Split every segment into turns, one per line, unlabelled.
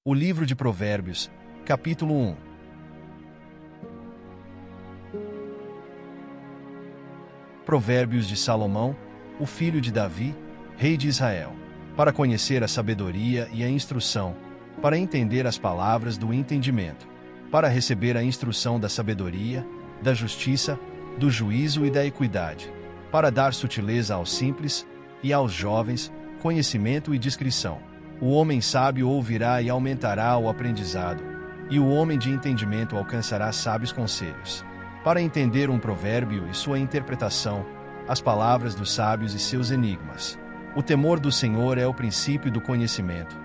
O livro de Provérbios, capítulo 1. Provérbios de Salomão, o filho de Davi, rei de Israel, para conhecer a sabedoria e a instrução, para entender as palavras do entendimento, para receber a instrução da sabedoria, da justiça, do juízo e da equidade, para dar sutileza aos simples e aos jovens, conhecimento e discrição. O homem sábio ouvirá e aumentará o aprendizado, e o homem de entendimento alcançará sábios conselhos. Para entender um provérbio e sua interpretação, as palavras dos sábios e seus enigmas. O temor do Senhor é o princípio do conhecimento,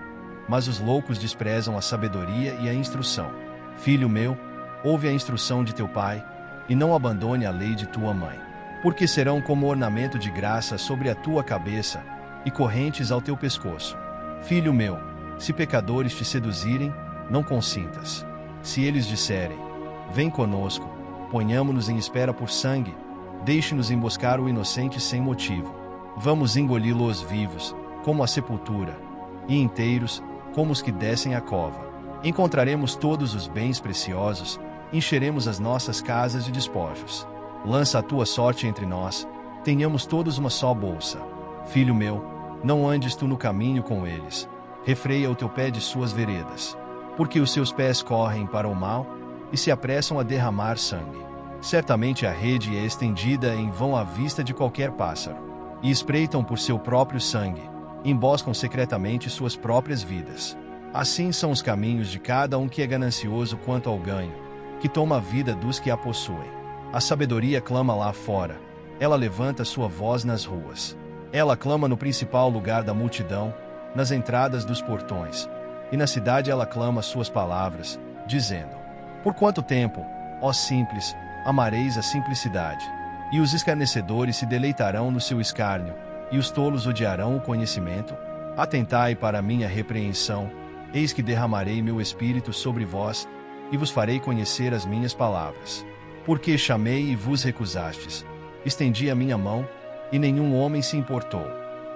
mas os loucos desprezam a sabedoria e a instrução. Filho meu, ouve a instrução de teu pai, e não abandone a lei de tua mãe, porque serão como ornamento de graça sobre a tua cabeça, e correntes ao teu pescoço. Filho meu, se pecadores te seduzirem, não consintas. Se eles disserem, vem conosco, ponhamo-nos em espera por sangue, deixe-nos emboscar o inocente sem motivo. Vamos engoli-los vivos, como a sepultura, e inteiros, como os que descem a cova. Encontraremos todos os bens preciosos, encheremos as nossas casas de despojos. Lança a tua sorte entre nós, tenhamos todos uma só bolsa. Filho meu, não andes tu no caminho com eles, refreia o teu pé de suas veredas, porque os seus pés correm para o mal, e se apressam a derramar sangue. Certamente a rede é estendida em vão à vista de qualquer pássaro, e espreitam por seu próprio sangue, emboscam secretamente suas próprias vidas. Assim são os caminhos de cada um que é ganancioso quanto ao ganho, que toma a vida dos que a possuem. A sabedoria clama lá fora, ela levanta sua voz nas ruas. Ela clama no principal lugar da multidão, nas entradas dos portões, e na cidade ela clama suas palavras, dizendo: Por quanto tempo, ó simples, amareis a simplicidade? E os escarnecedores se deleitarão no seu escárnio, e os tolos odiarão o conhecimento? Atentai para a minha repreensão, eis que derramarei meu espírito sobre vós, e vos farei conhecer as minhas palavras. Porque chamei e vos recusastes, estendi a minha mão, e nenhum homem se importou.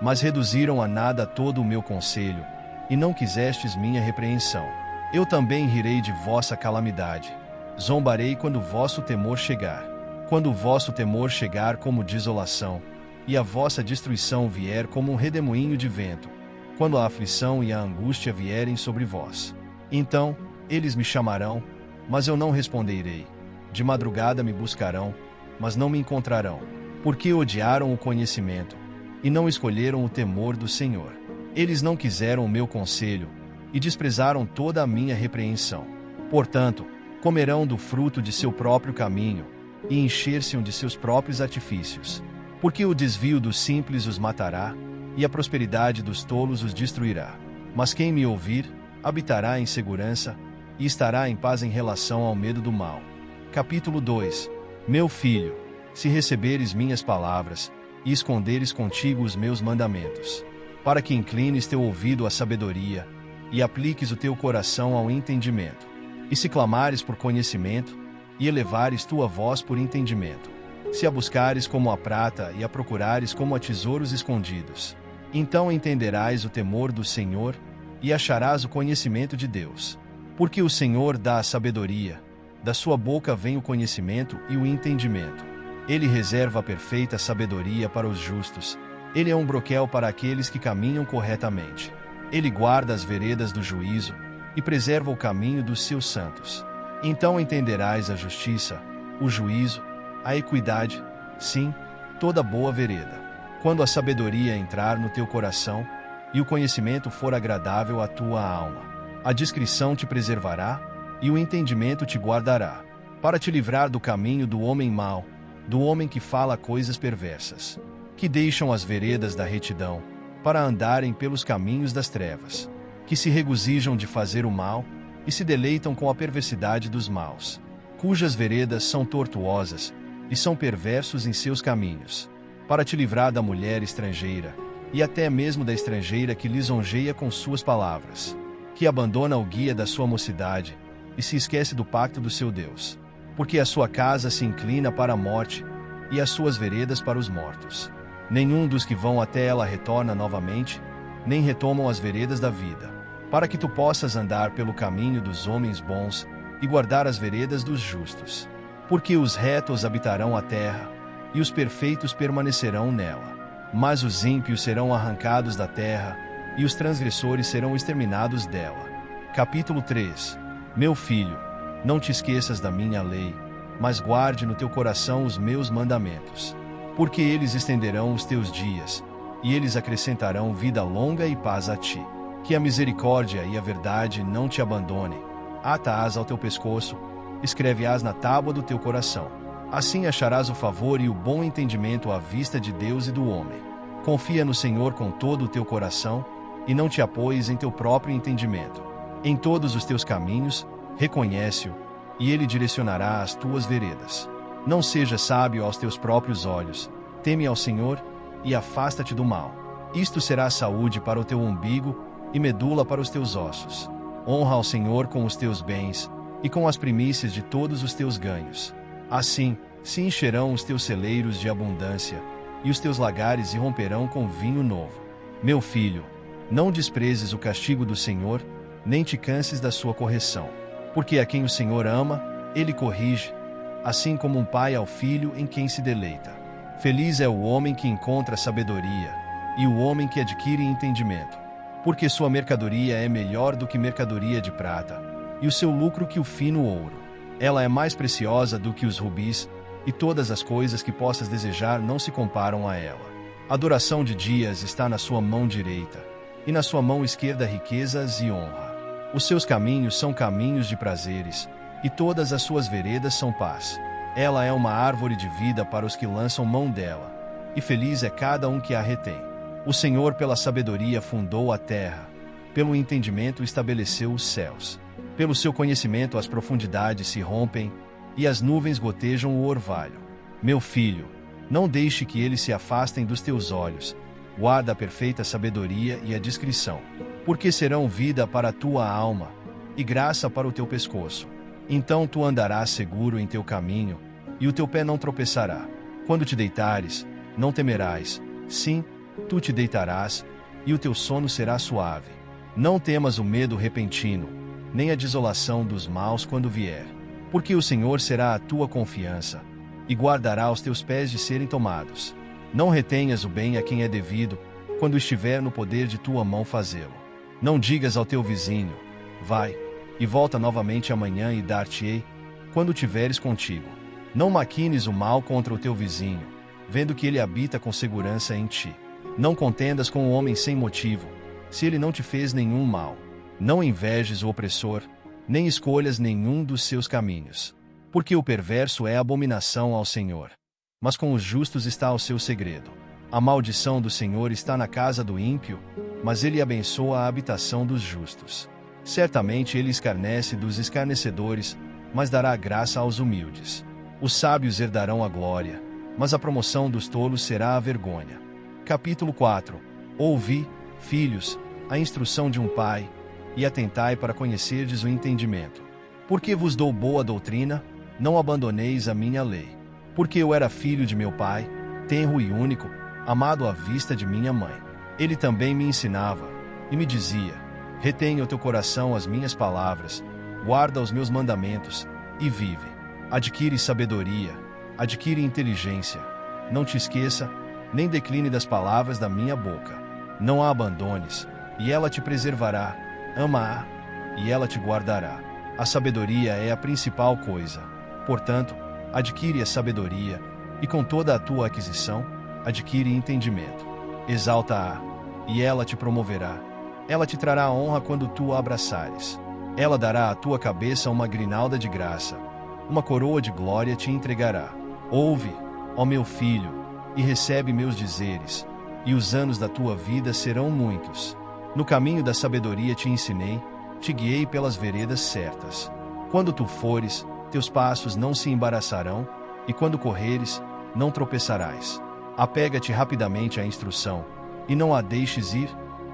Mas reduziram a nada todo o meu conselho, e não quisestes minha repreensão. Eu também rirei de vossa calamidade. Zombarei quando o vosso temor chegar. Quando o vosso temor chegar como desolação, e a vossa destruição vier como um redemoinho de vento, quando a aflição e a angústia vierem sobre vós. Então, eles me chamarão, mas eu não responderei. De madrugada me buscarão, mas não me encontrarão. Porque odiaram o conhecimento, e não escolheram o temor do Senhor. Eles não quiseram o meu conselho, e desprezaram toda a minha repreensão. Portanto, comerão do fruto de seu próprio caminho, e encher-se-ão de seus próprios artifícios. Porque o desvio dos simples os matará, e a prosperidade dos tolos os destruirá. Mas quem me ouvir, habitará em segurança, e estará em paz em relação ao medo do mal. Capítulo 2. Meu filho, se receberes minhas palavras, e esconderes contigo os meus mandamentos, para que inclines teu ouvido à sabedoria, e apliques o teu coração ao entendimento, e se clamares por conhecimento, e elevares tua voz por entendimento, se a buscares como a prata e a procurares como a tesouros escondidos, então entenderás o temor do Senhor, e acharás o conhecimento de Deus. Porque o Senhor dá a sabedoria, da sua boca vem o conhecimento e o entendimento. Ele reserva a perfeita sabedoria para os justos. Ele é um broquel para aqueles que caminham corretamente. Ele guarda as veredas do juízo e preserva o caminho dos seus santos. Então entenderás a justiça, o juízo, a equidade, sim, toda boa vereda. Quando a sabedoria entrar no teu coração e o conhecimento for agradável à tua alma, a discrição te preservará e o entendimento te guardará, para te livrar do caminho do homem mau, do homem que fala coisas perversas, que deixam as veredas da retidão, para andarem pelos caminhos das trevas, que se regozijam de fazer o mal, e se deleitam com a perversidade dos maus, cujas veredas são tortuosas, e são perversos em seus caminhos, para te livrar da mulher estrangeira, e até mesmo da estrangeira que lisonjeia com suas palavras, que abandona o guia da sua mocidade, e se esquece do pacto do seu Deus. Porque a sua casa se inclina para a morte, e as suas veredas para os mortos. Nenhum dos que vão até ela retorna novamente, nem retomam as veredas da vida. para que tu possas andar pelo caminho dos homens bons e guardar as veredas dos justos. Porque os retos habitarão a terra, e os perfeitos permanecerão nela. Mas os ímpios serão arrancados da terra, e os transgressores serão exterminados dela. Capítulo 3. Meu filho, não te esqueças da minha lei, mas guarde no teu coração os meus mandamentos. Porque eles estenderão os teus dias, e eles acrescentarão vida longa e paz a ti. Que a misericórdia e a verdade não te abandonem. Ata-as ao teu pescoço, escreve-as na tábua do teu coração. Assim acharás o favor e o bom entendimento à vista de Deus e do homem. Confia no Senhor com todo o teu coração, e não te apoies em teu próprio entendimento. Em todos os teus caminhos, reconhece-o, e ele direcionará as tuas veredas. Não seja sábio aos teus próprios olhos, teme ao Senhor, e afasta-te do mal. Isto será saúde para o teu umbigo, e medula para os teus ossos. Honra ao Senhor com os teus bens, e com as primícias de todos os teus ganhos. Assim, se encherão os teus celeiros de abundância, e os teus lagares irromperão com vinho novo. Meu filho, não desprezes o castigo do Senhor, nem te canses da sua correção. Porque a quem o Senhor ama, ele corrige, assim como um pai ao filho em quem se deleita. Feliz é o homem que encontra sabedoria, e o homem que adquire entendimento. Porque sua mercadoria é melhor do que mercadoria de prata, e o seu lucro que o fino ouro. Ela é mais preciosa do que os rubis, e todas as coisas que possas desejar não se comparam a ela. A duração de dias está na sua mão direita, e na sua mão esquerda riquezas e honra. Os seus caminhos são caminhos de prazeres, e todas as suas veredas são paz. Ela é uma árvore de vida para os que lançam mão dela, e feliz é cada um que a retém. O Senhor pela sabedoria fundou a terra, pelo entendimento estabeleceu os céus. Pelo seu conhecimento as profundidades se rompem, e as nuvens gotejam o orvalho. Meu filho, não deixe que eles se afastem dos teus olhos. Guarda a perfeita sabedoria e a discrição, porque serão vida para a tua alma, e graça para o teu pescoço. Então tu andarás seguro em teu caminho, e o teu pé não tropeçará. Quando te deitares, não temerás. Sim, tu te deitarás, e o teu sono será suave. Não temas o medo repentino, nem a desolação dos maus quando vier. Porque o Senhor será a tua confiança, e guardará os teus pés de serem tomados. Não retenhas o bem a quem é devido, quando estiver no poder de tua mão fazê-lo. Não digas ao teu vizinho, vai, e volta novamente amanhã e dar-te-ei, quando tiveres contigo. Não maquines o mal contra o teu vizinho, vendo que ele habita com segurança em ti. Não contendas com o homem sem motivo, se ele não te fez nenhum mal. Não invejes o opressor, nem escolhas nenhum dos seus caminhos. Porque o perverso é abominação ao Senhor, mas com os justos está o seu segredo. A maldição do Senhor está na casa do ímpio, mas ele abençoa a habitação dos justos. Certamente ele escarnece dos escarnecedores, mas dará graça aos humildes. Os sábios herdarão a glória, mas a promoção dos tolos será a vergonha. Capítulo 4. Ouvi, filhos, a instrução de um pai, e atentai para conhecerdes o entendimento. Porque vos dou boa doutrina, não abandoneis a minha lei. Porque eu era filho de meu pai, tenro e único, amado à vista de minha mãe. Ele também me ensinava, e me dizia: retém o teu coração as minhas palavras, guarda os meus mandamentos, e vive. Adquire sabedoria, adquire inteligência. Não te esqueça, nem decline das palavras da minha boca. Não a abandones, e ela te preservará. Ama-a, e ela te guardará. A sabedoria é a principal coisa. Portanto, adquire a sabedoria, e com toda a tua aquisição, adquire entendimento. Exalta-a, e ela te promoverá. Ela te trará honra quando tu a abraçares. Ela dará à tua cabeça uma grinalda de graça. Uma coroa de glória te entregará. Ouve, ó meu filho, e recebe meus dizeres, e os anos da tua vida serão muitos. No caminho da sabedoria te ensinei, te guiei pelas veredas certas. Quando tu fores, teus passos não se embaraçarão, e quando correres, não tropeçarás. Apega-te rapidamente à instrução, e não a deixes ir,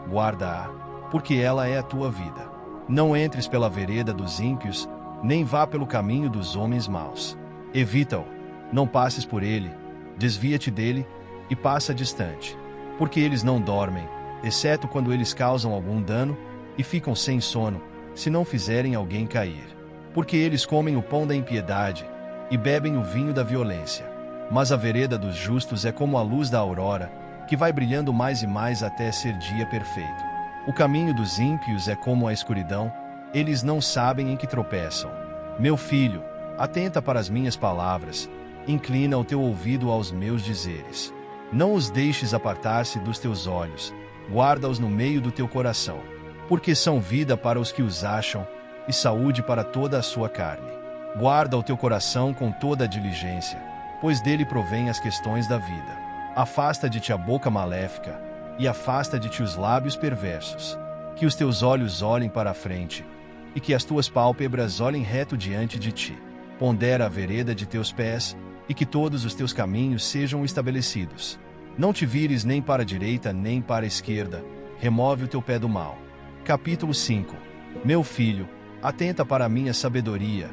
guarda-a, porque ela é a tua vida. Não entres pela vereda dos ímpios, nem vá pelo caminho dos homens maus. Evita-o, não passes por ele, desvia-te dele, e passa distante. Porque eles não dormem, exceto quando eles causam algum dano, e ficam sem sono, se não fizerem alguém cair. Porque eles comem o pão da impiedade, e bebem o vinho da violência. Mas a vereda dos justos é como a luz da aurora, que vai brilhando mais e mais até ser dia perfeito. O caminho dos ímpios é como a escuridão, eles não sabem em que tropeçam. Meu filho, atenta para as minhas palavras, inclina o teu ouvido aos meus dizeres. Não os deixes apartar-se dos teus olhos, guarda-os no meio do teu coração, porque são vida para os que os acham, e saúde para toda a sua carne. Guarda o teu coração com toda a diligência, pois dele provém as questões da vida. Afasta de ti a boca maléfica, e afasta de ti os lábios perversos. Que os teus olhos olhem para a frente, e que as tuas pálpebras olhem reto diante de ti. Pondera a vereda de teus pés, e que todos os teus caminhos sejam estabelecidos. Não te vires nem para a direita nem para a esquerda, remove o teu pé do mal. Capítulo 5. Meu filho, atenta para a minha sabedoria,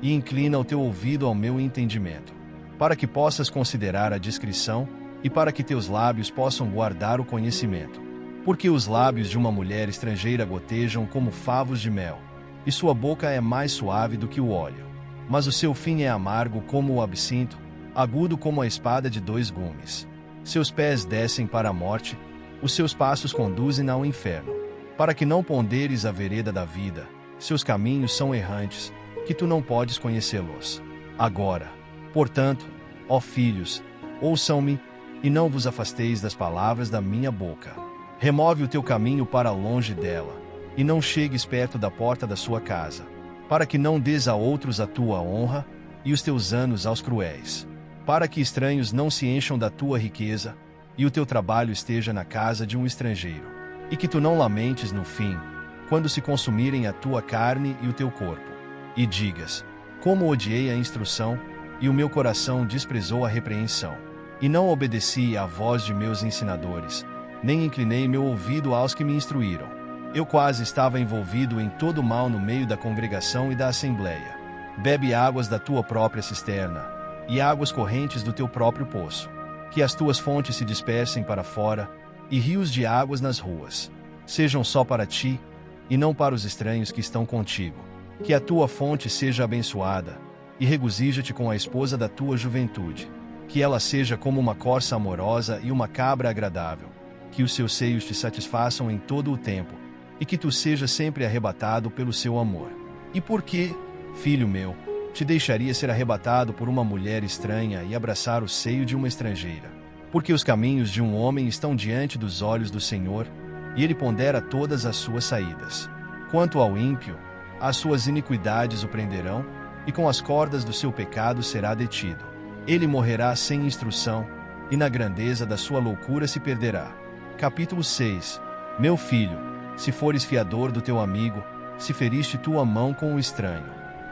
e inclina o teu ouvido ao meu entendimento, para que possas considerar a discrição, e para que teus lábios possam guardar o conhecimento. Porque os lábios de uma mulher estrangeira gotejam como favos de mel, e sua boca é mais suave do que o óleo. Mas o seu fim é amargo como o absinto, agudo como a espada de dois gumes. Seus pés descem para a morte, os seus passos conduzem ao inferno. Para que não ponderes a vereda da vida, seus caminhos são errantes, que tu não podes conhecê-los. Agora, portanto, ó filhos, ouçam-me, e não vos afasteis das palavras da minha boca. Remove o teu caminho para longe dela, e não chegues perto da porta da sua casa, para que não des a outros a tua honra, e os teus anos aos cruéis. Para que estranhos não se encham da tua riqueza, e o teu trabalho esteja na casa de um estrangeiro. E que tu não lamentes no fim, quando se consumirem a tua carne e o teu corpo. E digas, como odiei a instrução, e o meu coração desprezou a repreensão. E não obedeci à voz de meus ensinadores, nem inclinei meu ouvido aos que me instruíram. Eu quase estava envolvido em todo o mal no meio da congregação e da assembleia. Bebe águas da tua própria cisterna, e águas correntes do teu próprio poço. Que as tuas fontes se dispersem para fora, e rios de águas nas ruas. Sejam só para ti, e não para os estranhos que estão contigo. Que a tua fonte seja abençoada, e regozija-te com a esposa da tua juventude. Que ela seja como uma corça amorosa e uma cabra agradável. Que os seus seios te satisfaçam em todo o tempo, e que tu sejas sempre arrebatado pelo seu amor. E por que, filho meu, te deixaria ser arrebatado por uma mulher estranha e abraçar o seio de uma estrangeira? Porque os caminhos de um homem estão diante dos olhos do Senhor, e ele pondera todas as suas saídas. Quanto ao ímpio, as suas iniquidades o prenderão, e com as cordas do seu pecado será detido. Ele morrerá sem instrução, e na grandeza da sua loucura se perderá. Capítulo 6. Meu filho, se fores fiador do teu amigo, se feriste tua mão com o estranho.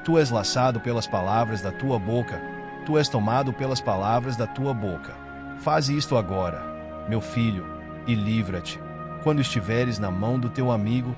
Tu és laçado pelas palavras da tua boca, tu és tomado pelas palavras da tua boca. Faze isto agora, meu filho, e livra-te. Quando estiveres na mão do teu amigo,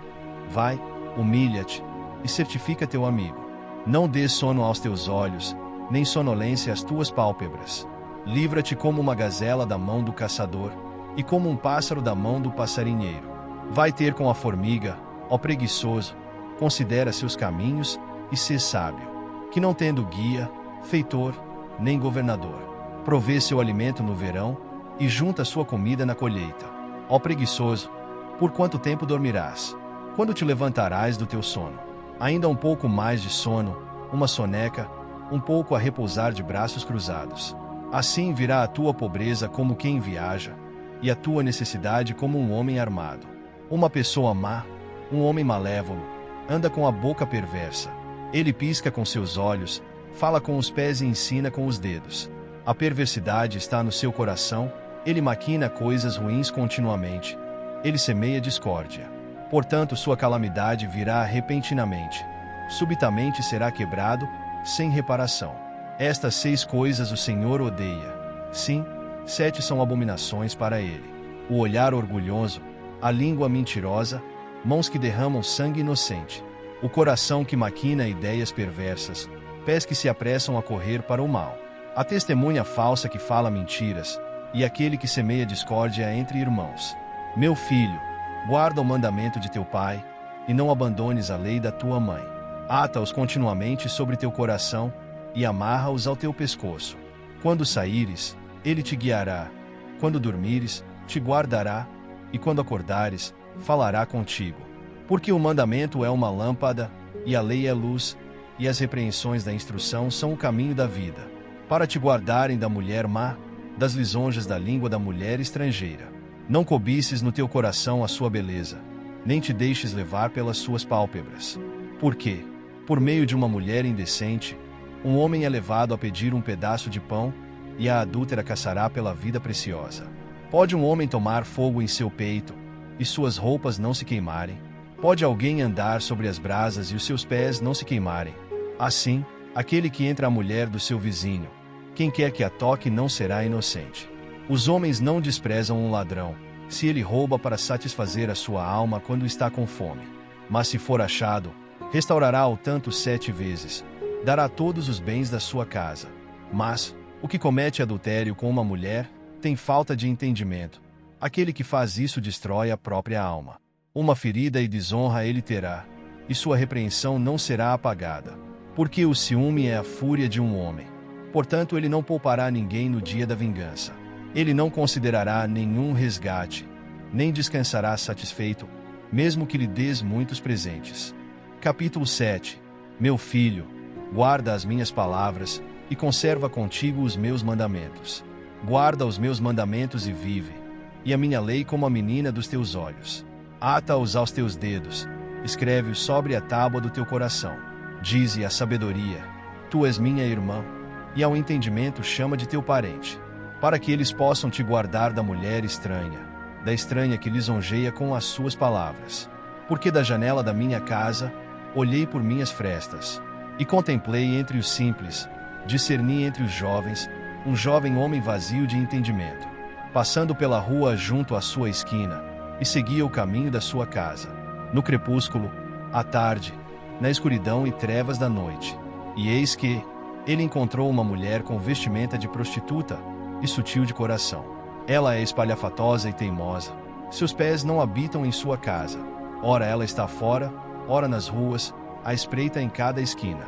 vai, humilha-te, e certifica teu amigo. Não dês sono aos teus olhos, nem sonolência às tuas pálpebras. Livra-te como uma gazela da mão do caçador, e como um pássaro da mão do passarinheiro. Vai ter com a formiga, ó preguiçoso, considera seus caminhos, e sê sábio, que não tendo guia, feitor, nem governador, provê seu alimento no verão, e junta sua comida na colheita. Ó preguiçoso, por quanto tempo dormirás? Quando te levantarás do teu sono? Ainda um pouco mais de sono, uma soneca, um pouco a repousar de braços cruzados. Assim virá a tua pobreza como quem viaja, e a tua necessidade como um homem armado. Uma pessoa má, um homem malévolo, anda com a boca perversa. Ele pisca com seus olhos, fala com os pés e ensina com os dedos. A perversidade está no seu coração, ele maquina coisas ruins continuamente. Ele semeia discórdia. Portanto, sua calamidade virá repentinamente. Subitamente será quebrado, sem reparação. Estas 6 coisas o Senhor odeia. Sim, 7 são abominações para ele: o olhar orgulhoso, a língua mentirosa, mãos que derramam sangue inocente, o coração que maquina ideias perversas, pés que se apressam a correr para o mal, a testemunha falsa que fala mentiras, e aquele que semeia discórdia entre irmãos. Meu filho, guarda o mandamento de teu pai, e não abandones a lei da tua mãe. Ata-os continuamente sobre teu coração, e amarra-os ao teu pescoço. Quando saíres, ele te guiará. Quando dormires, te guardará, e quando acordares, falará contigo. Porque o mandamento é uma lâmpada, e a lei é luz, e as repreensões da instrução são o caminho da vida, para te guardarem da mulher má, das lisonjas da língua da mulher estrangeira. Não cobices no teu coração a sua beleza, nem te deixes levar pelas suas pálpebras. Porque, por meio de uma mulher indecente, um homem é levado a pedir um pedaço de pão, e a adúltera caçará pela vida preciosa. Pode um homem tomar fogo em seu peito, e suas roupas não se queimarem? Pode alguém andar sobre as brasas e os seus pés não se queimarem? Assim, aquele que entra a mulher do seu vizinho, quem quer que a toque não será inocente. Os homens não desprezam um ladrão, se ele rouba para satisfazer a sua alma quando está com fome. Mas se for achado, restaurará ao tanto 7 vezes, dará todos os bens da sua casa. Mas, o que comete adultério com uma mulher, tem falta de entendimento. Aquele que faz isso destrói a própria alma. Uma ferida e desonra ele terá, e sua repreensão não será apagada. Porque o ciúme é a fúria de um homem. Portanto, ele não poupará ninguém no dia da vingança. Ele não considerará nenhum resgate, nem descansará satisfeito, mesmo que lhe dês muitos presentes. Capítulo 7. Meu filho, guarda as minhas palavras, e conserva contigo os meus mandamentos. Guarda os meus mandamentos e vive, e a minha lei como a menina dos teus olhos. Ata-os aos teus dedos, escreve-os sobre a tábua do teu coração. Dize à sabedoria: tu és minha irmã, e ao entendimento chama de teu parente, para que eles possam te guardar da mulher estranha, da estranha que lisonjeia com as suas palavras. Porque da janela da minha casa, olhei por minhas frestas, e contemplei entre os simples, discerni entre os jovens, um jovem homem vazio de entendimento, passando pela rua junto à sua esquina, e seguia o caminho da sua casa, no crepúsculo, à tarde, na escuridão e trevas da noite. E eis que ele encontrou uma mulher com vestimenta de prostituta, e sutil de coração. Ela é espalhafatosa e teimosa, seus pés não habitam em sua casa. Ora ela está fora, ora nas ruas, à espreita em cada esquina.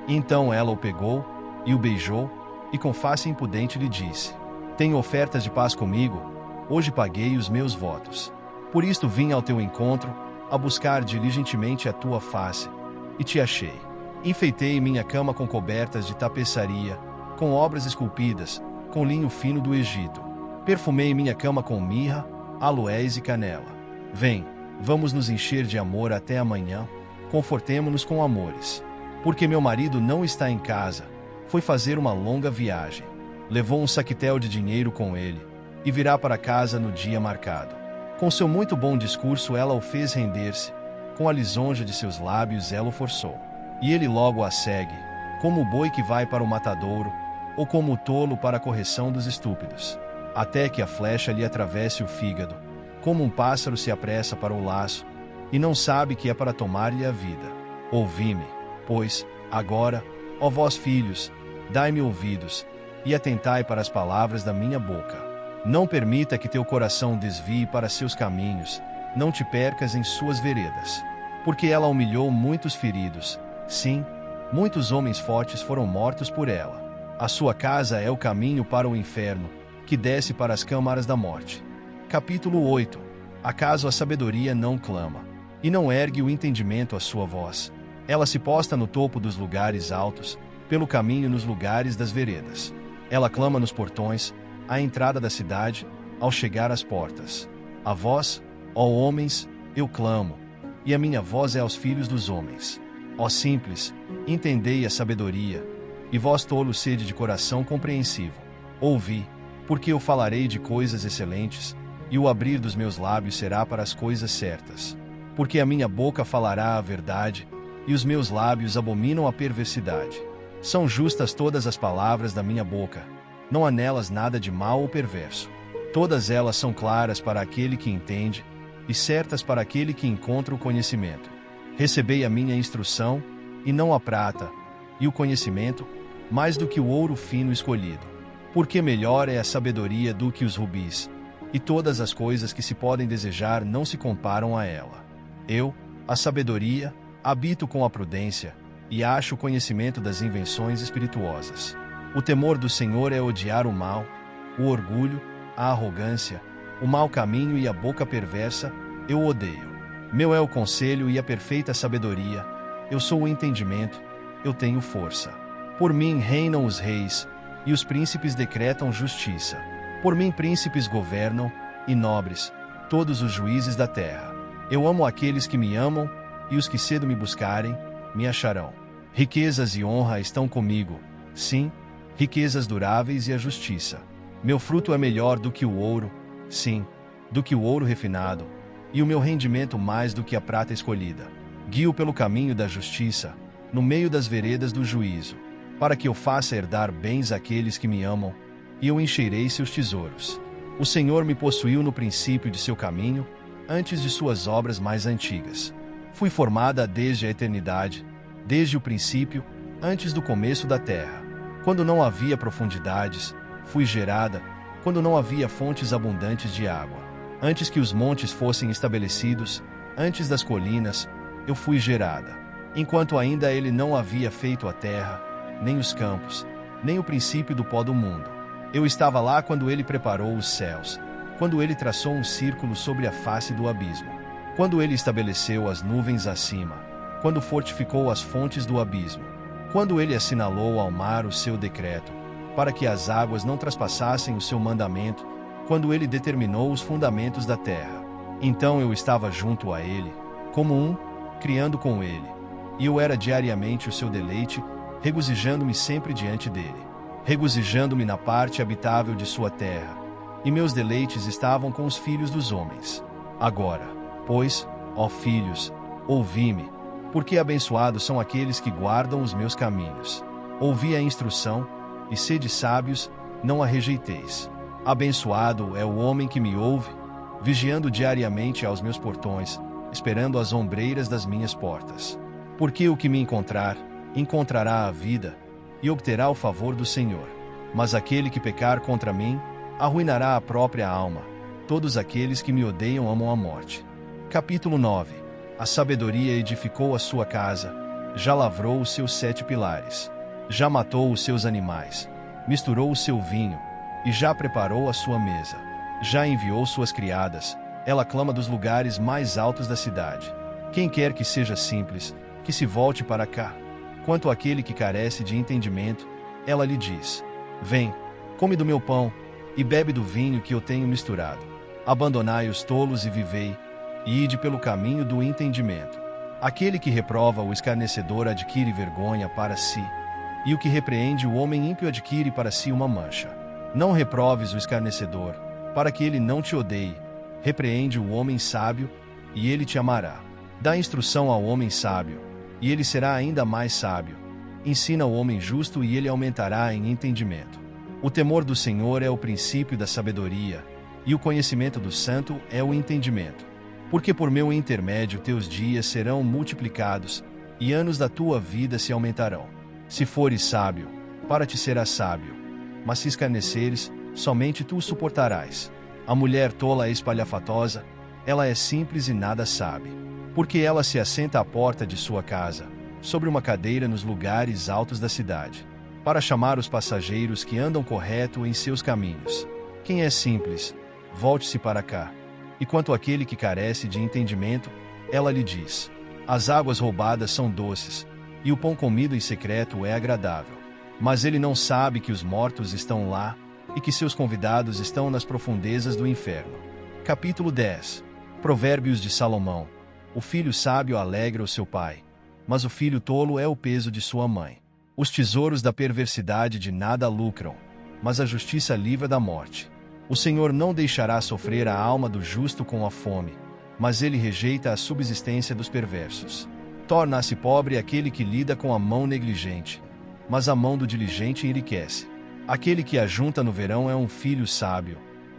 Então ela o pegou, e o beijou, e com face impudente lhe disse: tenho ofertas de paz comigo, hoje paguei os meus votos. Por isto vim ao teu encontro, a buscar diligentemente a tua face, e te achei. Enfeitei minha cama com cobertas de tapeçaria, com obras esculpidas, com linho fino do Egito. Perfumei minha cama com mirra, aloés e canela. Vem, vamos nos encher de amor até amanhã, confortemo-nos com amores. Porque meu marido não está em casa, foi fazer uma longa viagem. Levou um saquetel de dinheiro com ele, e virá para casa no dia marcado. Com seu muito bom discurso ela o fez render-se, com a lisonja de seus lábios ela o forçou. E ele logo a segue, como o boi que vai para o matadouro, ou como o tolo para a correção dos estúpidos, até que a flecha lhe atravesse o fígado, como um pássaro se apressa para o laço, e não sabe que é para tomar-lhe a vida. Ouvi-me, pois, agora, ó vós filhos, dai-me ouvidos, e atentai para as palavras da minha boca. Não permita que teu coração desvie para seus caminhos, não te percas em suas veredas. Porque ela humilhou muitos feridos, sim, muitos homens fortes foram mortos por ela. A sua casa é o caminho para o inferno, que desce para as câmaras da morte. Capítulo 8. Acaso a sabedoria não clama, e não ergue o entendimento a sua voz? Ela se posta no topo dos lugares altos, pelo caminho nos lugares das veredas. Ela clama nos portões, à entrada da cidade, ao chegar às portas. A vós, ó homens, eu clamo, e a minha voz é aos filhos dos homens. Ó simples, entendei a sabedoria, e vós tolos sede de coração compreensivo. Ouvi, porque eu falarei de coisas excelentes, e o abrir dos meus lábios será para as coisas certas. Porque a minha boca falará a verdade, e os meus lábios abominam a perversidade. São justas todas as palavras da minha boca, não há nelas nada de mal ou perverso. Todas elas são claras para aquele que entende, e certas para aquele que encontra o conhecimento. Recebei a minha instrução, e não a prata, e o conhecimento, mais do que o ouro fino escolhido. Porque melhor é a sabedoria do que os rubis, e todas as coisas que se podem desejar não se comparam a ela. Eu, a sabedoria, habito com a prudência, e acho o conhecimento das invenções espirituosas. O temor do Senhor é odiar o mal, o orgulho, a arrogância, o mau caminho e a boca perversa, eu odeio. Meu é o conselho e a perfeita sabedoria, eu sou o entendimento, eu tenho força. Por mim reinam os reis, e os príncipes decretam justiça. Por mim príncipes governam, e nobres, todos os juízes da terra. Eu amo aqueles que me amam, e os que cedo me buscarem, me acharão. Riquezas e honra estão comigo, sim, riquezas duráveis e a justiça. Meu fruto é melhor do que o ouro, sim, do que o ouro refinado, e o meu rendimento mais do que a prata escolhida. Guio pelo caminho da justiça, no meio das veredas do juízo, para que eu faça herdar bens àqueles que me amam, e eu encherei seus tesouros. O Senhor me possuiu no princípio de seu caminho, antes de suas obras mais antigas. Fui formada desde a eternidade, desde o princípio, antes do começo da terra. Quando não havia profundidades, fui gerada, quando não havia fontes abundantes de água. Antes que os montes fossem estabelecidos, antes das colinas, eu fui gerada. Enquanto ainda ele não havia feito a terra, nem os campos, nem o princípio do pó do mundo. Eu estava lá quando ele preparou os céus, quando ele traçou um círculo sobre a face do abismo, quando ele estabeleceu as nuvens acima, quando fortificou as fontes do abismo, quando ele assinalou ao mar o seu decreto, para que as águas não traspassassem o seu mandamento, quando ele determinou os fundamentos da terra. Então eu estava junto a ele, como um, criando com ele, e eu era diariamente o seu deleite, regozijando-me sempre diante dele, regozijando-me na parte habitável de sua terra, e meus deleites estavam com os filhos dos homens. Agora, pois, ó filhos, ouvi-me, porque abençoados são aqueles que guardam os meus caminhos. Ouvi a instrução, e sede sábios, não a rejeiteis. Abençoado é o homem que me ouve, vigiando diariamente aos meus portões, esperando as ombreiras das minhas portas. Porque o que me encontrar, encontrará a vida, e obterá o favor do Senhor. Mas aquele que pecar contra mim, arruinará a própria alma. Todos aqueles que me odeiam amam a morte. Capítulo 9. A sabedoria edificou a sua casa, já lavrou os seus 7 pilares, já matou os seus animais, misturou o seu vinho, e já preparou a sua mesa. Já enviou suas criadas, ela clama dos lugares mais altos da cidade. Quem quer que seja simples, que se volte para cá. Quanto àquele que carece de entendimento, ela lhe diz: vem, come do meu pão, e bebe do vinho que eu tenho misturado. Abandonai os tolos e vivei, e ide pelo caminho do entendimento. Aquele que reprova o escarnecedor adquire vergonha para si, e o que repreende o homem ímpio adquire para si uma mancha. Não reproves o escarnecedor, para que ele não te odeie. Repreende o homem sábio, e ele te amará. Dá instrução ao homem sábio, e ele será ainda mais sábio. Ensina o homem justo e ele aumentará em entendimento. O temor do Senhor é o princípio da sabedoria, e o conhecimento do santo é o entendimento. Porque por meu intermédio teus dias serão multiplicados, e anos da tua vida se aumentarão. Se fores sábio, para ti serás sábio, mas se escarneceres, somente tu o suportarás. A mulher tola é espalhafatosa, ela é simples e nada sabe. Porque ela se assenta à porta de sua casa, sobre uma cadeira nos lugares altos da cidade, para chamar os passageiros que andam correto em seus caminhos. Quem é simples, volte-se para cá. E quanto àquele que carece de entendimento, ela lhe diz: as águas roubadas são doces, e o pão comido em secreto é agradável. Mas ele não sabe que os mortos estão lá, e que seus convidados estão nas profundezas do inferno. Capítulo 10. Provérbios de Salomão. O filho sábio alegra o seu pai, mas o filho tolo é o peso de sua mãe. Os tesouros da perversidade de nada lucram, mas a justiça livra da morte. O Senhor não deixará sofrer a alma do justo com a fome, mas ele rejeita a subsistência dos perversos. Torna-se pobre aquele que lida com a mão negligente, mas a mão do diligente enriquece. Aquele que ajunta no verão é um filho sábio,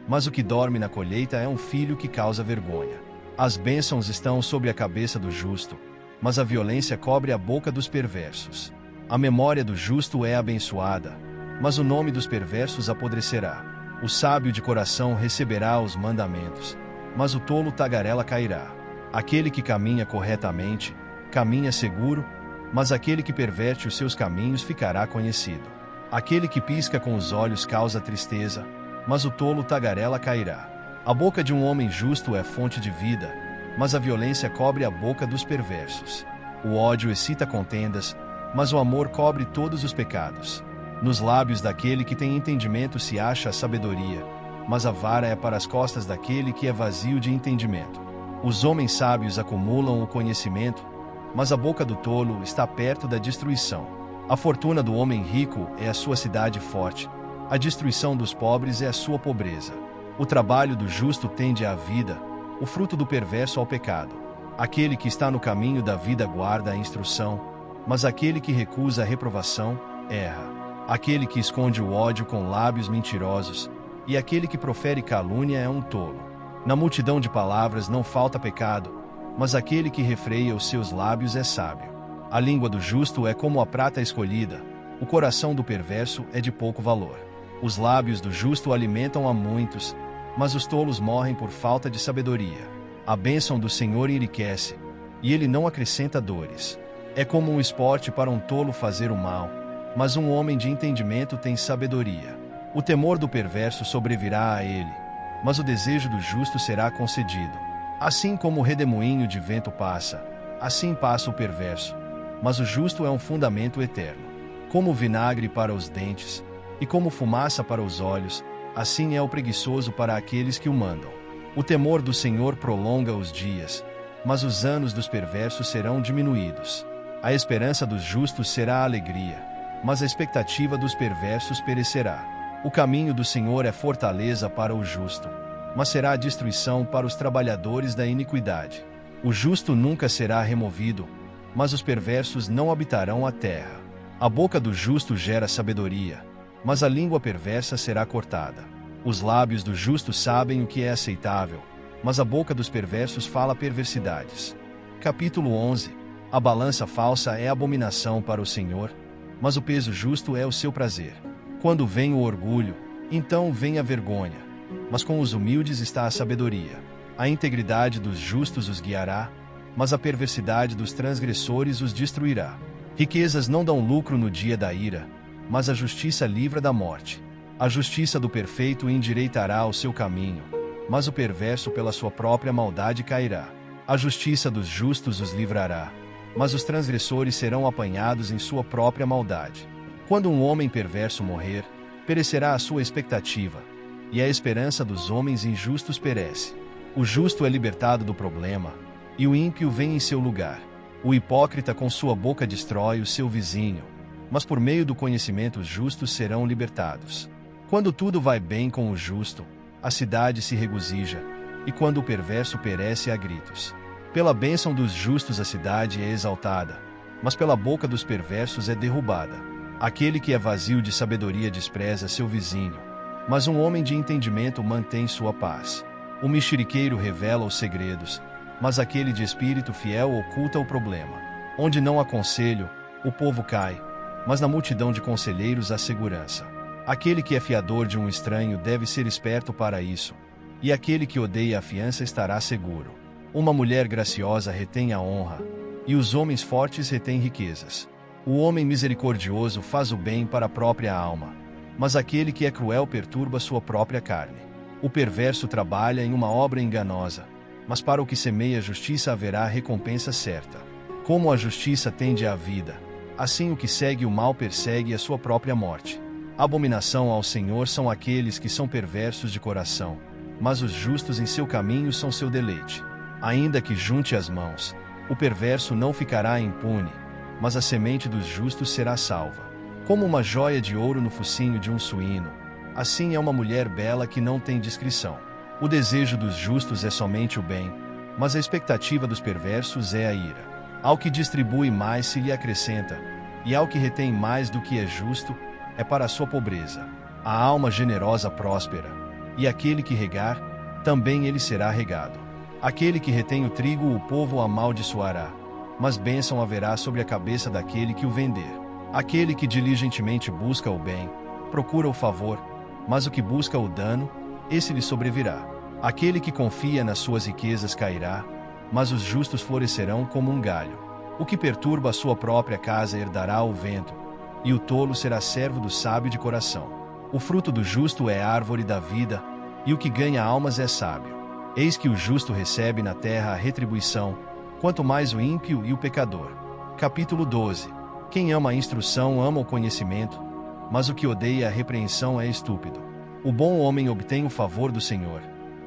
mas o que dorme na colheita é um filho que causa vergonha. As bênçãos estão sobre a cabeça do justo, mas a violência cobre a boca dos perversos. A memória do justo é abençoada, mas o nome dos perversos apodrecerá. O sábio de coração receberá os mandamentos, mas o tolo tagarela cairá. Aquele que caminha corretamente, caminha seguro, mas aquele que perverte os seus caminhos ficará conhecido. Aquele que pisca com os olhos causa tristeza, mas o tolo tagarela cairá. A boca de um homem justo é fonte de vida, mas a violência cobre a boca dos perversos. O ódio excita contendas, mas o amor cobre todos os pecados. Nos lábios daquele que tem entendimento se acha a sabedoria, mas a vara é para as costas daquele que é vazio de entendimento. Os homens sábios acumulam o conhecimento, mas a boca do tolo está perto da destruição. A fortuna do homem rico é a sua cidade forte, a destruição dos pobres é a sua pobreza. O trabalho do justo tende à vida, o fruto do perverso ao pecado. Aquele que está no caminho da vida guarda a instrução, mas aquele que recusa a reprovação, erra. Aquele que esconde o ódio com lábios mentirosos, e aquele que profere calúnia é um tolo. Na multidão de palavras não falta pecado, mas aquele que refreia os seus lábios é sábio. A língua do justo é como a prata escolhida, o coração do perverso é de pouco valor. Os lábios do justo alimentam a muitos, mas os tolos morrem por falta de sabedoria. A bênção do Senhor enriquece, e ele não acrescenta dores. É como um esporte para um tolo fazer o mal, mas um homem de entendimento tem sabedoria. O temor do perverso sobrevirá a ele, mas o desejo do justo será concedido. Assim como o redemoinho de vento passa, assim passa o perverso, mas o justo é um fundamento eterno. Como o vinagre para os dentes, e como fumaça para os olhos, assim é o preguiçoso para aqueles que o mandam. O temor do Senhor prolonga os dias, mas os anos dos perversos serão diminuídos. A esperança dos justos será a alegria, mas a expectativa dos perversos perecerá. O caminho do Senhor é fortaleza para o justo, mas será a destruição para os trabalhadores da iniquidade. O justo nunca será removido, mas os perversos não habitarão a terra. A boca do justo gera sabedoria, mas a língua perversa será cortada. Os lábios do justo sabem o que é aceitável, mas a boca dos perversos fala perversidades. Capítulo 11. A balança falsa é abominação para o Senhor, mas o peso justo é o seu prazer. Quando vem o orgulho, então vem a vergonha, mas com os humildes está a sabedoria. A integridade dos justos os guiará, mas a perversidade dos transgressores os destruirá. Riquezas não dão lucro no dia da ira, mas a justiça livra da morte. A justiça do perfeito endireitará o seu caminho, mas o perverso pela sua própria maldade cairá. A justiça dos justos os livrará, mas os transgressores serão apanhados em sua própria maldade. Quando um homem perverso morrer, perecerá a sua expectativa, e a esperança dos homens injustos perece. O justo é libertado do problema, e o ímpio vem em seu lugar. O hipócrita com sua boca destrói o seu vizinho, mas por meio do conhecimento os justos serão libertados. Quando tudo vai bem com o justo, a cidade se regozija, e quando o perverso perece a gritos. Pela bênção dos justos a cidade é exaltada, mas pela boca dos perversos é derrubada. Aquele que é vazio de sabedoria despreza seu vizinho, mas um homem de entendimento mantém sua paz. O mexeriqueiro revela os segredos, mas aquele de espírito fiel oculta o problema. Onde não há conselho, o povo cai, mas na multidão de conselheiros há segurança. Aquele que é fiador de um estranho deve ser esperto para isso, e aquele que odeia a fiança estará seguro. Uma mulher graciosa retém a honra, e os homens fortes retêm riquezas. O homem misericordioso faz o bem para a própria alma, mas aquele que é cruel perturba sua própria carne. O perverso trabalha em uma obra enganosa, mas para o que semeia justiça haverá recompensa certa. Como a justiça tende à vida, assim o que segue o mal persegue a sua própria morte. Abominação ao Senhor são aqueles que são perversos de coração, mas os justos em seu caminho são seu deleite. Ainda que junte as mãos, o perverso não ficará impune, mas a semente dos justos será salva. Como uma joia de ouro no focinho de um suíno, assim é uma mulher bela que não tem discrição. O desejo dos justos é somente o bem, mas a expectativa dos perversos é a ira. Ao que distribui mais se lhe acrescenta, e ao que retém mais do que é justo, é para a sua pobreza. A alma generosa próspera, e aquele que regar, também ele será regado. Aquele que retém o trigo o povo amaldiçoará, mas bênção haverá sobre a cabeça daquele que o vender. Aquele que diligentemente busca o bem, procura o favor, mas o que busca o dano, esse lhe sobrevirá. Aquele que confia nas suas riquezas cairá, mas os justos florescerão como um galho. O que perturba a sua própria casa herdará o vento, e o tolo será servo do sábio de coração. O fruto do justo é árvore da vida, e o que ganha almas é sábio. Eis que o justo recebe na terra a retribuição, quanto mais o ímpio e o pecador. Capítulo 12. Quem ama a instrução ama o conhecimento, mas o que odeia a repreensão é estúpido. O bom homem obtém o favor do Senhor,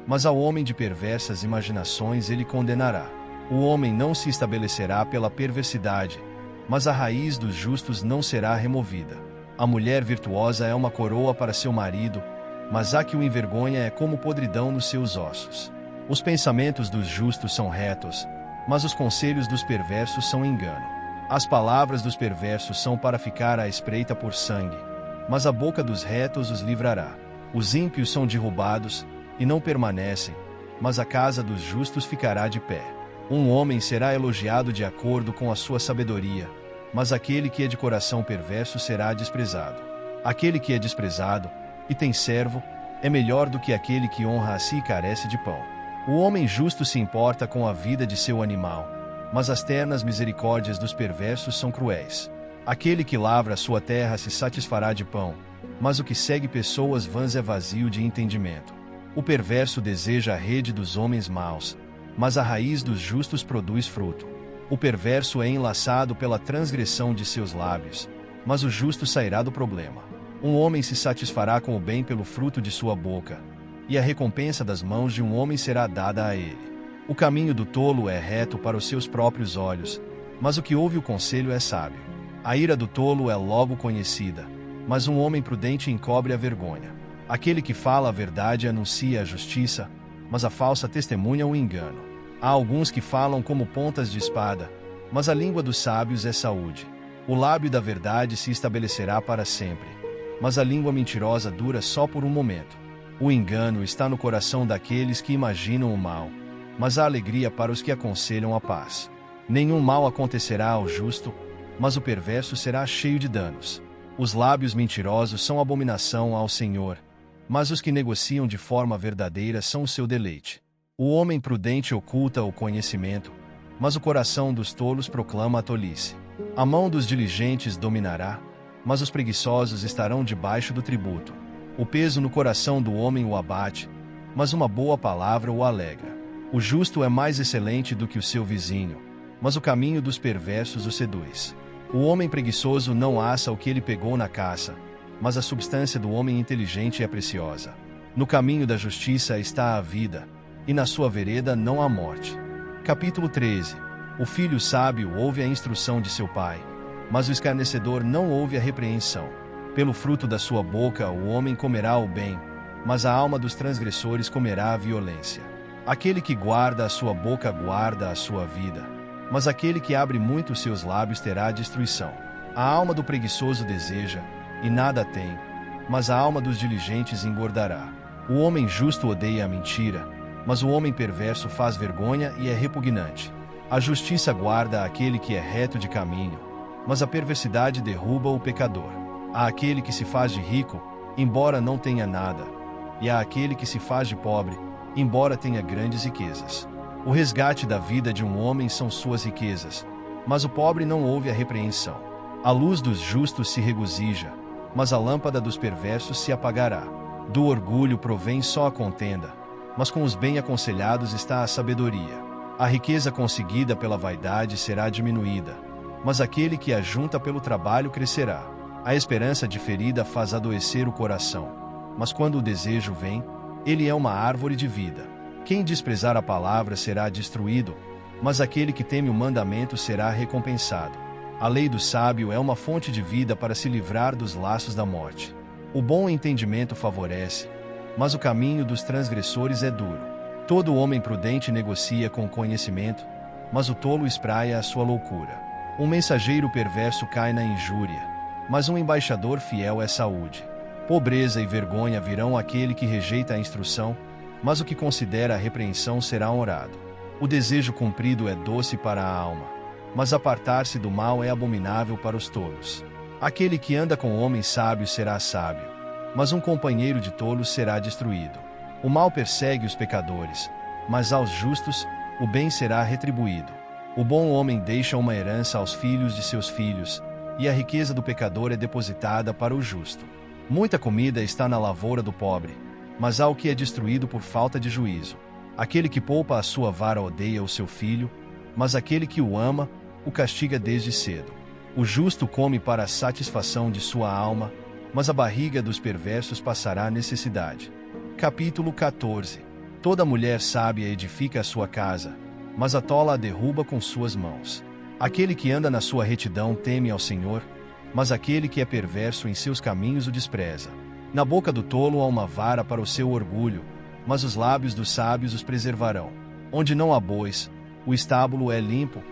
mas ao homem de perversas imaginações ele condenará. O homem não se estabelecerá pela perversidade, mas a raiz dos justos não será removida. A mulher virtuosa é uma coroa para seu marido, mas a que o envergonha é como podridão nos seus ossos. Os pensamentos dos justos são retos, mas os conselhos dos perversos são engano. As palavras dos perversos são para ficar à espreita por sangue, mas a boca dos retos os livrará. Os ímpios são derrubados, e não permanecem, mas a casa dos justos ficará de pé. Um homem será elogiado de acordo com a sua sabedoria, mas aquele que é de coração perverso será desprezado. Aquele que é desprezado, e tem servo, é melhor do que aquele que honra a si e carece de pão. O homem justo se importa com a vida de seu animal, mas as ternas misericórdias dos perversos são cruéis. Aquele que lavra a sua terra se satisfará de pão, mas o que segue pessoas vãs é vazio de entendimento. O perverso deseja a rede dos homens maus, mas a raiz dos justos produz fruto. O perverso é enlaçado pela transgressão de seus lábios, mas o justo sairá do problema. Um homem se satisfará com o bem pelo fruto de sua boca, e a recompensa das mãos de um homem será dada a ele. O caminho do tolo é reto para os seus próprios olhos, mas o que ouve o conselho é sábio. A ira do tolo é logo conhecida, mas um homem prudente encobre a vergonha. Aquele que fala a verdade anuncia a justiça, mas a falsa testemunha o engano. Há alguns que falam como pontas de espada, mas a língua dos sábios é saúde. O lábio da verdade se estabelecerá para sempre, mas a língua mentirosa dura só por um momento. O engano está no coração daqueles que imaginam o mal, mas a alegria para os que aconselham a paz. Nenhum mal acontecerá ao justo, mas o perverso será cheio de danos. Os lábios mentirosos são abominação ao Senhor, mas os que negociam de forma verdadeira são o seu deleite. O homem prudente oculta o conhecimento, mas o coração dos tolos proclama a tolice. A mão dos diligentes dominará, mas os preguiçosos estarão debaixo do tributo. O peso no coração do homem o abate, mas uma boa palavra o alegra. O justo é mais excelente do que o seu vizinho, mas o caminho dos perversos o seduz. O homem preguiçoso não assa o que ele pegou na caça, mas a substância do homem inteligente é preciosa. No caminho da justiça está a vida, e na sua vereda não há morte. Capítulo 13. O filho sábio ouve a instrução de seu pai, mas o escarnecedor não ouve a repreensão. Pelo fruto da sua boca o homem comerá o bem, mas a alma dos transgressores comerá a violência. Aquele que guarda a sua boca guarda a sua vida, mas aquele que abre muito os seus lábios terá destruição. A alma do preguiçoso deseja, e nada tem, mas a alma dos diligentes engordará. O homem justo odeia a mentira, mas o homem perverso faz vergonha e é repugnante. A justiça guarda aquele que é reto de caminho, mas a perversidade derruba o pecador. Há aquele que se faz de rico, embora não tenha nada, e há aquele que se faz de pobre, embora tenha grandes riquezas. O resgate da vida de um homem são suas riquezas, mas o pobre não ouve a repreensão. A luz dos justos se regozija, mas a lâmpada dos perversos se apagará. Do orgulho provém só a contenda, mas com os bem aconselhados está a sabedoria. A riqueza conseguida pela vaidade será diminuída, mas aquele que a junta pelo trabalho crescerá. A esperança diferida faz adoecer o coração, mas quando o desejo vem, ele é uma árvore de vida. Quem desprezar a palavra será destruído, mas aquele que teme o mandamento será recompensado. A lei do sábio é uma fonte de vida para se livrar dos laços da morte. O bom entendimento favorece, mas o caminho dos transgressores é duro. Todo homem prudente negocia com conhecimento, mas o tolo espraia a sua loucura. Um mensageiro perverso cai na injúria, mas um embaixador fiel é saúde. Pobreza e vergonha virão àquele que rejeita a instrução, mas o que considera a repreensão será honrado. O desejo cumprido é doce para a alma, mas apartar-se do mal é abominável para os tolos. Aquele que anda com homens sábios será sábio, mas um companheiro de tolos será destruído. O mal persegue os pecadores, mas aos justos, o bem será retribuído. O bom homem deixa uma herança aos filhos de seus filhos, e a riqueza do pecador é depositada para o justo. Muita comida está na lavoura do pobre, mas há o que é destruído por falta de juízo. Aquele que poupa a sua vara odeia o seu filho, mas aquele que o ama, o castiga desde cedo. O justo come para a satisfação de sua alma, mas a barriga dos perversos passará necessidade. Capítulo 14. Toda mulher sábia edifica a sua casa, mas a tola a derruba com suas mãos. Aquele que anda na sua retidão teme ao Senhor, mas aquele que é perverso em seus caminhos o despreza. Na boca do tolo há uma vara para o seu orgulho, mas os lábios dos sábios os preservarão. Onde não há bois, o estábulo é limpo,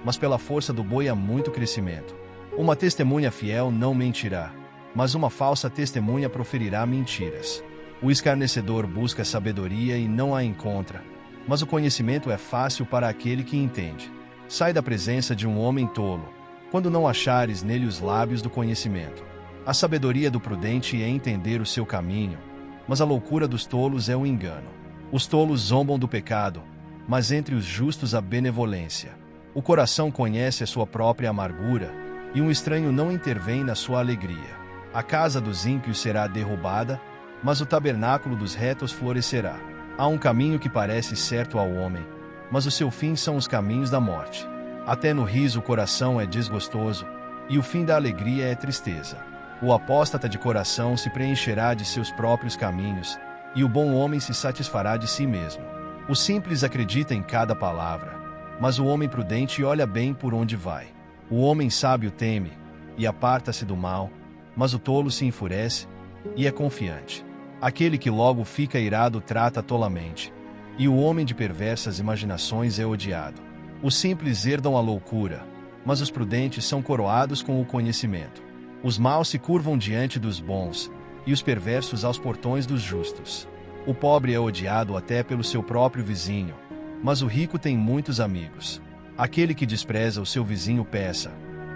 mas pela força do boi há muito crescimento. Uma testemunha fiel não mentirá, mas uma falsa testemunha proferirá mentiras. O escarnecedor busca sabedoria e não a encontra, mas o conhecimento é fácil para aquele que entende. Sai da presença de um homem tolo, quando não achares nele os lábios do conhecimento. A sabedoria do prudente é entender o seu caminho, mas a loucura dos tolos é o engano. Os tolos zombam do pecado, mas entre os justos há benevolência. O coração conhece a sua própria amargura, e um estranho não intervém na sua alegria. A casa dos ímpios será derrubada, mas o tabernáculo dos retos florescerá. Há um caminho que parece certo ao homem, mas o seu fim são os caminhos da morte. Até no riso o coração é desgostoso, e o fim da alegria é tristeza. O apóstata de coração se preencherá de seus próprios caminhos, e o bom homem se satisfará de si mesmo. O simples acredita em cada palavra, mas o homem prudente olha bem por onde vai. O homem sábio teme, e aparta-se do mal, mas o tolo se enfurece, e é confiante. Aquele que logo fica irado trata tolamente, e o homem de perversas imaginações é odiado. Os simples herdam a loucura, mas os prudentes são coroados com o conhecimento. Os maus se curvam diante dos bons, e os perversos aos portões dos justos. O pobre é odiado até pelo seu próprio vizinho, mas o rico tem muitos amigos. Aquele que despreza o seu vizinho peça,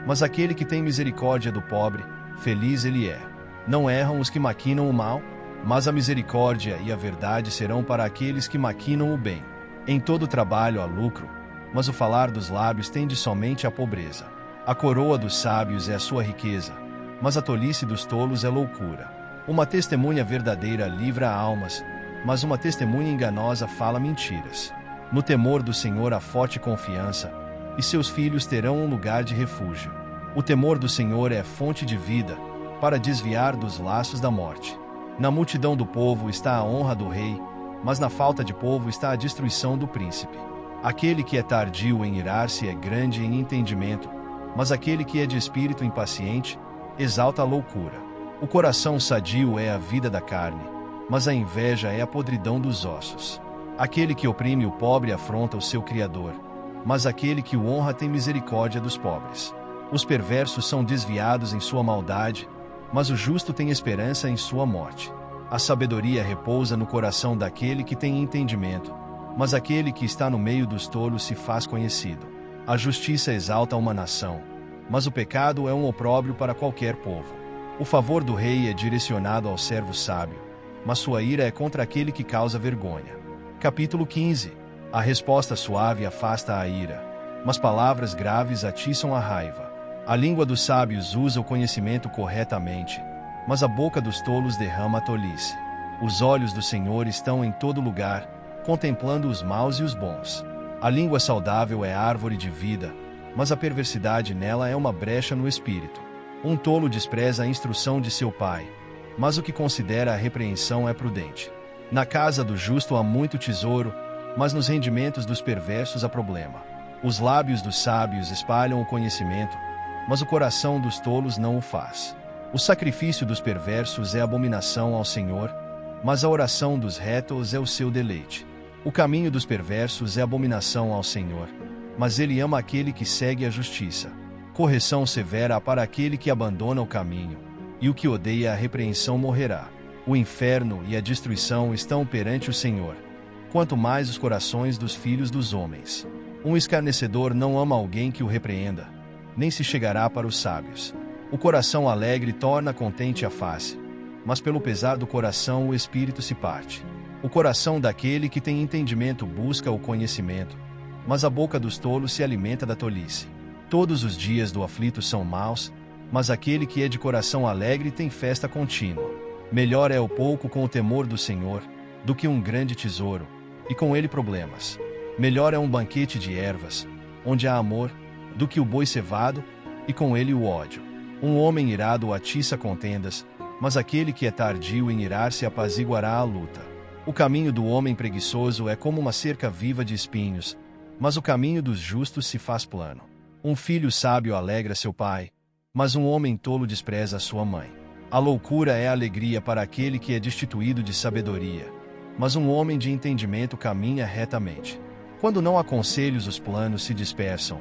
mas aquele que tem misericórdia do pobre, feliz ele é. Não erram os que maquinam o mal, mas a misericórdia e a verdade serão para aqueles que maquinam o bem. Em todo trabalho há lucro, mas o falar dos lábios tende somente à pobreza. A coroa dos sábios é a sua riqueza, mas a tolice dos tolos é loucura. Uma testemunha verdadeira livra almas, mas uma testemunha enganosa fala mentiras. No temor do Senhor há forte confiança, e seus filhos terão um lugar de refúgio. O temor do Senhor é fonte de vida, para desviar dos laços da morte. Na multidão do povo está a honra do rei, mas na falta de povo está a destruição do príncipe. Aquele que é tardio em irar-se é grande em entendimento, mas aquele que é de espírito impaciente exalta a loucura. O coração sadio é a vida da carne, mas a inveja é a podridão dos ossos. Aquele que oprime o pobre afronta o seu Criador, mas aquele que o honra tem misericórdia dos pobres. Os perversos são desviados em sua maldade, mas o justo tem esperança em sua morte. A sabedoria repousa no coração daquele que tem entendimento, mas aquele que está no meio dos tolos se faz conhecido. A justiça exalta uma nação, mas o pecado é um opróbrio para qualquer povo. O favor do rei é direcionado ao servo sábio, mas sua ira é contra aquele que causa vergonha. Capítulo 15. A resposta suave afasta a ira, mas palavras graves atiçam a raiva. A língua dos sábios usa o conhecimento corretamente, mas a boca dos tolos derrama a tolice. Os olhos do Senhor estão em todo lugar, contemplando os maus e os bons. A língua saudável é árvore de vida, mas a perversidade nela é uma brecha no espírito. Um tolo despreza a instrução de seu pai, mas o que considera a repreensão é prudente. Na casa do justo há muito tesouro, mas nos rendimentos dos perversos há problema. Os lábios dos sábios espalham o conhecimento, mas o coração dos tolos não o faz. O sacrifício dos perversos é abominação ao Senhor, mas a oração dos retos é o seu deleite. O caminho dos perversos é abominação ao Senhor, mas ele ama aquele que segue a justiça. Correção severa há para aquele que abandona o caminho, e o que odeia a repreensão morrerá. O inferno e a destruição estão perante o Senhor, quanto mais os corações dos filhos dos homens. Um escarnecedor não ama alguém que o repreenda, nem se chegará para os sábios. O coração alegre torna contente a face, mas pelo pesar do coração o espírito se parte. O coração daquele que tem entendimento busca o conhecimento, mas a boca dos tolos se alimenta da tolice. Todos os dias do aflito são maus, mas aquele que é de coração alegre tem festa contínua. Melhor é o pouco com o temor do Senhor, do que um grande tesouro, e com ele problemas. Melhor é um banquete de ervas, onde há amor, do que o boi cevado, e com ele o ódio. Um homem irado atiça contendas, mas aquele que é tardio em irar-se apaziguará a luta. O caminho do homem preguiçoso é como uma cerca viva de espinhos, mas o caminho dos justos se faz plano. Um filho sábio alegra seu pai, mas um homem tolo despreza sua mãe. A loucura é alegria para aquele que é destituído de sabedoria, mas um homem de entendimento caminha retamente. Quando não há conselhos, os planos se dispersam,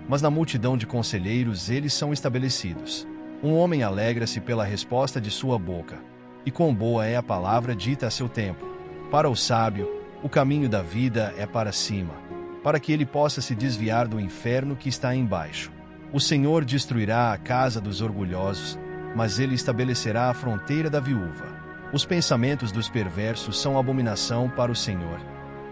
mas na multidão de conselheiros eles são estabelecidos. Um homem alegra-se pela resposta de sua boca, e quão boa é a palavra dita a seu tempo. Para o sábio, o caminho da vida é para cima, para que ele possa se desviar do inferno que está embaixo. O Senhor destruirá a casa dos orgulhosos, mas ele estabelecerá a fronteira da viúva. Os pensamentos dos perversos são abominação para o Senhor,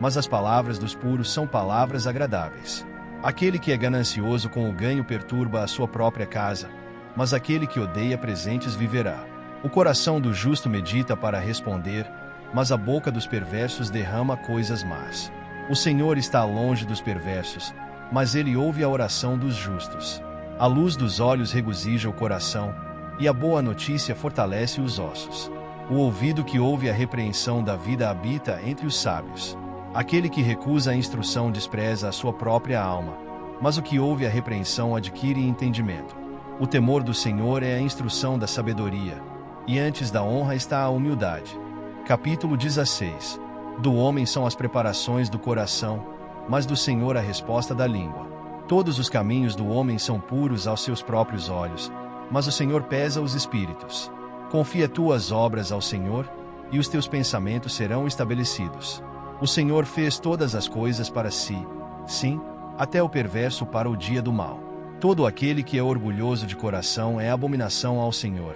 mas as palavras dos puros são palavras agradáveis. Aquele que é ganancioso com o ganho perturba a sua própria casa, mas aquele que odeia presentes viverá. O coração do justo medita para responder, mas a boca dos perversos derrama coisas más. O Senhor está longe dos perversos, mas ele ouve a oração dos justos. A luz dos olhos regozija o coração, e a boa notícia fortalece os ossos. O ouvido que ouve a repreensão da vida habita entre os sábios. Aquele que recusa a instrução despreza a sua própria alma, mas o que ouve a repreensão adquire entendimento. O temor do Senhor é a instrução da sabedoria, e antes da honra está a humildade. Capítulo 16. Do homem são as preparações do coração, mas do Senhor a resposta da língua. Todos os caminhos do homem são puros aos seus próprios olhos, mas o Senhor pesa os espíritos. Confia tuas obras ao Senhor, e os teus pensamentos serão estabelecidos. O Senhor fez todas as coisas para si, sim, até o perverso para o dia do mal. Todo aquele que é orgulhoso de coração é abominação ao Senhor.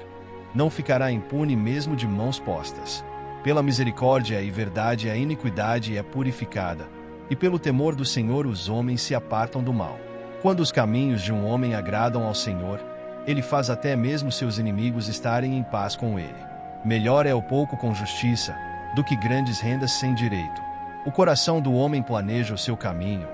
Não ficará impune mesmo de mãos postas. Pela misericórdia e verdade a iniquidade é purificada, e pelo temor do Senhor os homens se apartam do mal. Quando os caminhos de um homem agradam ao Senhor, ele faz até mesmo seus inimigos estarem em paz com ele. Melhor é o pouco com justiça, do que grandes rendas sem direito. O coração do homem planeja o seu caminho,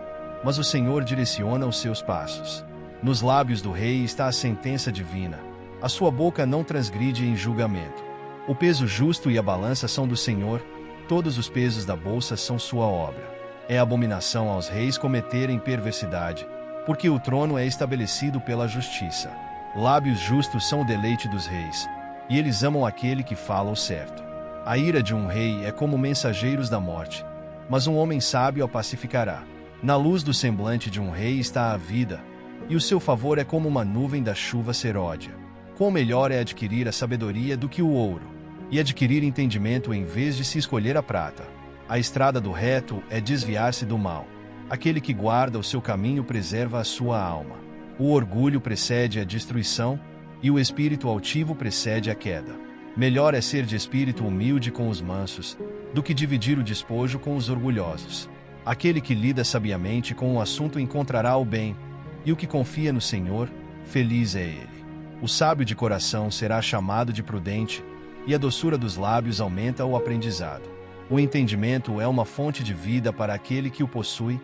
mas o Senhor direciona os seus passos. Nos lábios do rei está a sentença divina, a sua boca não transgride em julgamento. O peso justo e a balança são do Senhor, todos os pesos da bolsa são sua obra. É abominação aos reis cometerem perversidade, porque o trono é estabelecido pela justiça. Lábios justos são o deleite dos reis, e eles amam aquele que fala o certo. A ira de um rei é como mensageiros da morte, mas um homem sábio a pacificará. Na luz do semblante de um rei está a vida, e o seu favor é como uma nuvem da chuva seródia. Quão melhor é adquirir a sabedoria do que o ouro, e adquirir entendimento em vez de se escolher a prata. A estrada do reto é desviar-se do mal. Aquele que guarda o seu caminho preserva a sua alma. O orgulho precede a destruição, e o espírito altivo precede a queda. Melhor é ser de espírito humilde com os mansos, do que dividir o despojo com os orgulhosos. Aquele que lida sabiamente com o assunto encontrará o bem, e o que confia no Senhor, feliz é ele. O sábio de coração será chamado de prudente, e a doçura dos lábios aumenta o aprendizado. O entendimento é uma fonte de vida para aquele que o possui,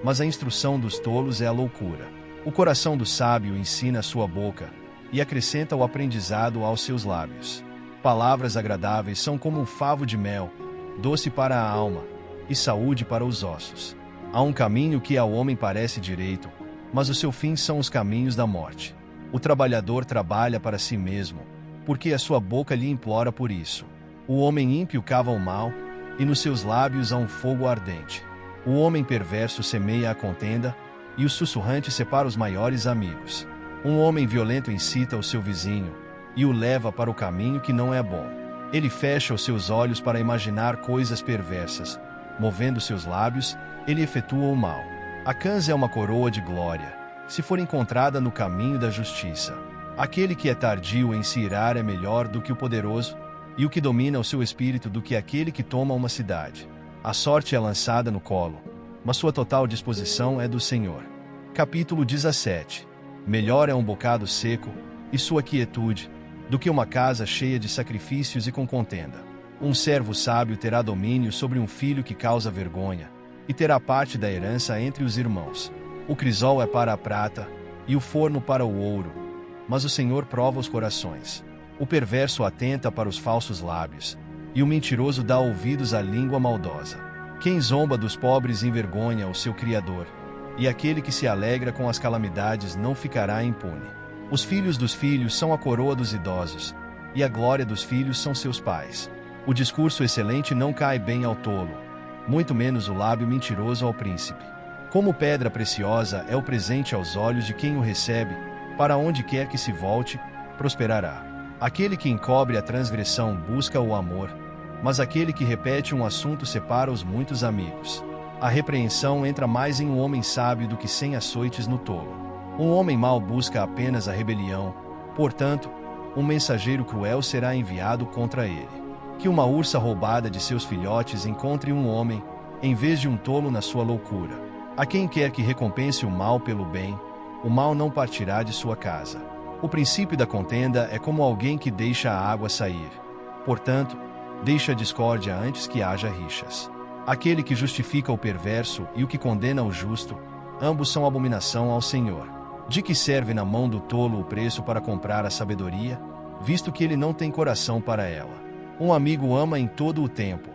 mas a instrução dos tolos é a loucura. O coração do sábio ensina a sua boca, e acrescenta o aprendizado aos seus lábios. Palavras agradáveis são como um favo de mel, doce para a alma, e saúde para os ossos. Há um caminho que ao homem parece direito, mas o seu fim são os caminhos da morte. O trabalhador trabalha para si mesmo, porque a sua boca lhe implora por isso. O homem ímpio cava o mal, e nos seus lábios há um fogo ardente. O homem perverso semeia a contenda, e o sussurrante separa os maiores amigos. Um homem violento incita o seu vizinho, e o leva para o caminho que não é bom. Ele fecha os seus olhos para imaginar coisas perversas. Movendo seus lábios, ele efetua o mal. A cãs é uma coroa de glória, se for encontrada no caminho da justiça. Aquele que é tardio em se irar é melhor do que o poderoso, e o que domina o seu espírito do que aquele que toma uma cidade. A sorte é lançada no colo, mas sua total disposição é do Senhor. Capítulo 17. Melhor é um bocado seco, e sua quietude, do que uma casa cheia de sacrifícios e com contenda. Um servo sábio terá domínio sobre um filho que causa vergonha, e terá parte da herança entre os irmãos. O crisol é para a prata, e o forno para o ouro, mas o Senhor prova os corações. O perverso atenta para os falsos lábios, e o mentiroso dá ouvidos à língua maldosa. Quem zomba dos pobres envergonha o seu Criador, e aquele que se alegra com as calamidades não ficará impune. Os filhos dos filhos são a coroa dos idosos, e a glória dos filhos são seus pais. O discurso excelente não cai bem ao tolo, muito menos o lábio mentiroso ao príncipe. Como pedra preciosa é o presente aos olhos de quem o recebe, para onde quer que se volte, prosperará. Aquele que encobre a transgressão busca o amor, mas aquele que repete um assunto separa os muitos amigos. A repreensão entra mais em um homem sábio do que 100 açoites no tolo. Um homem mau busca apenas a rebelião, portanto, um mensageiro cruel será enviado contra ele. Que uma ursa roubada de seus filhotes encontre um homem, em vez de um tolo na sua loucura. A quem quer que recompense o mal pelo bem, o mal não partirá de sua casa. O princípio da contenda é como alguém que deixa a água sair. Portanto, deixa a discórdia antes que haja rixas. Aquele que justifica o perverso e o que condena o justo, ambos são abominação ao Senhor. De que serve na mão do tolo o preço para comprar a sabedoria, visto que ele não tem coração para ela? Um amigo ama em todo o tempo,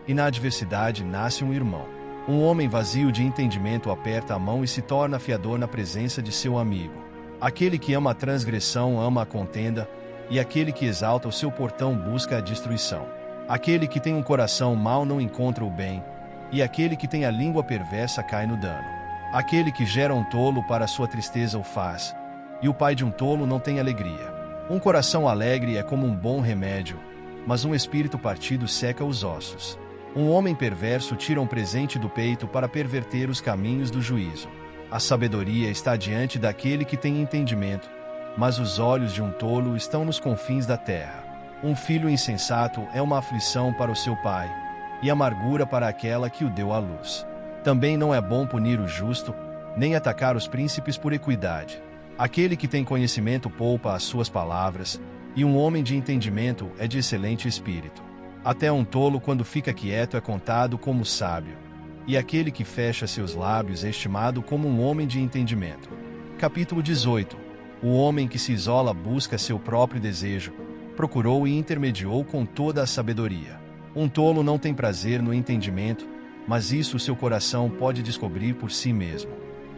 e na adversidade nasce um irmão. Um homem vazio de entendimento aperta a mão e se torna fiador na presença de seu amigo. Aquele que ama a transgressão ama a contenda, e aquele que exalta o seu portão busca a destruição. Aquele que tem um coração mau não encontra o bem, e aquele que tem a língua perversa cai no dano. Aquele que gera um tolo para sua tristeza o faz, e o pai de um tolo não tem alegria. Um coração alegre é como um bom remédio, mas um espírito partido seca os ossos. Um homem perverso tira um presente do peito para perverter os caminhos do juízo. A sabedoria está diante daquele que tem entendimento, mas os olhos de um tolo estão nos confins da terra. Um filho insensato é uma aflição para o seu pai, e amargura para aquela que o deu à luz. Também não é bom punir o justo, nem atacar os príncipes por equidade. Aquele que tem conhecimento poupa as suas palavras, e um homem de entendimento é de excelente espírito. Até um tolo, quando fica quieto, é contado como sábio, e aquele que fecha seus lábios é estimado como um homem de entendimento. Capítulo 18. O homem que se isola busca seu próprio desejo, procurou e intermediou com toda a sabedoria. Um tolo não tem prazer no entendimento, mas isso seu coração pode descobrir por si mesmo.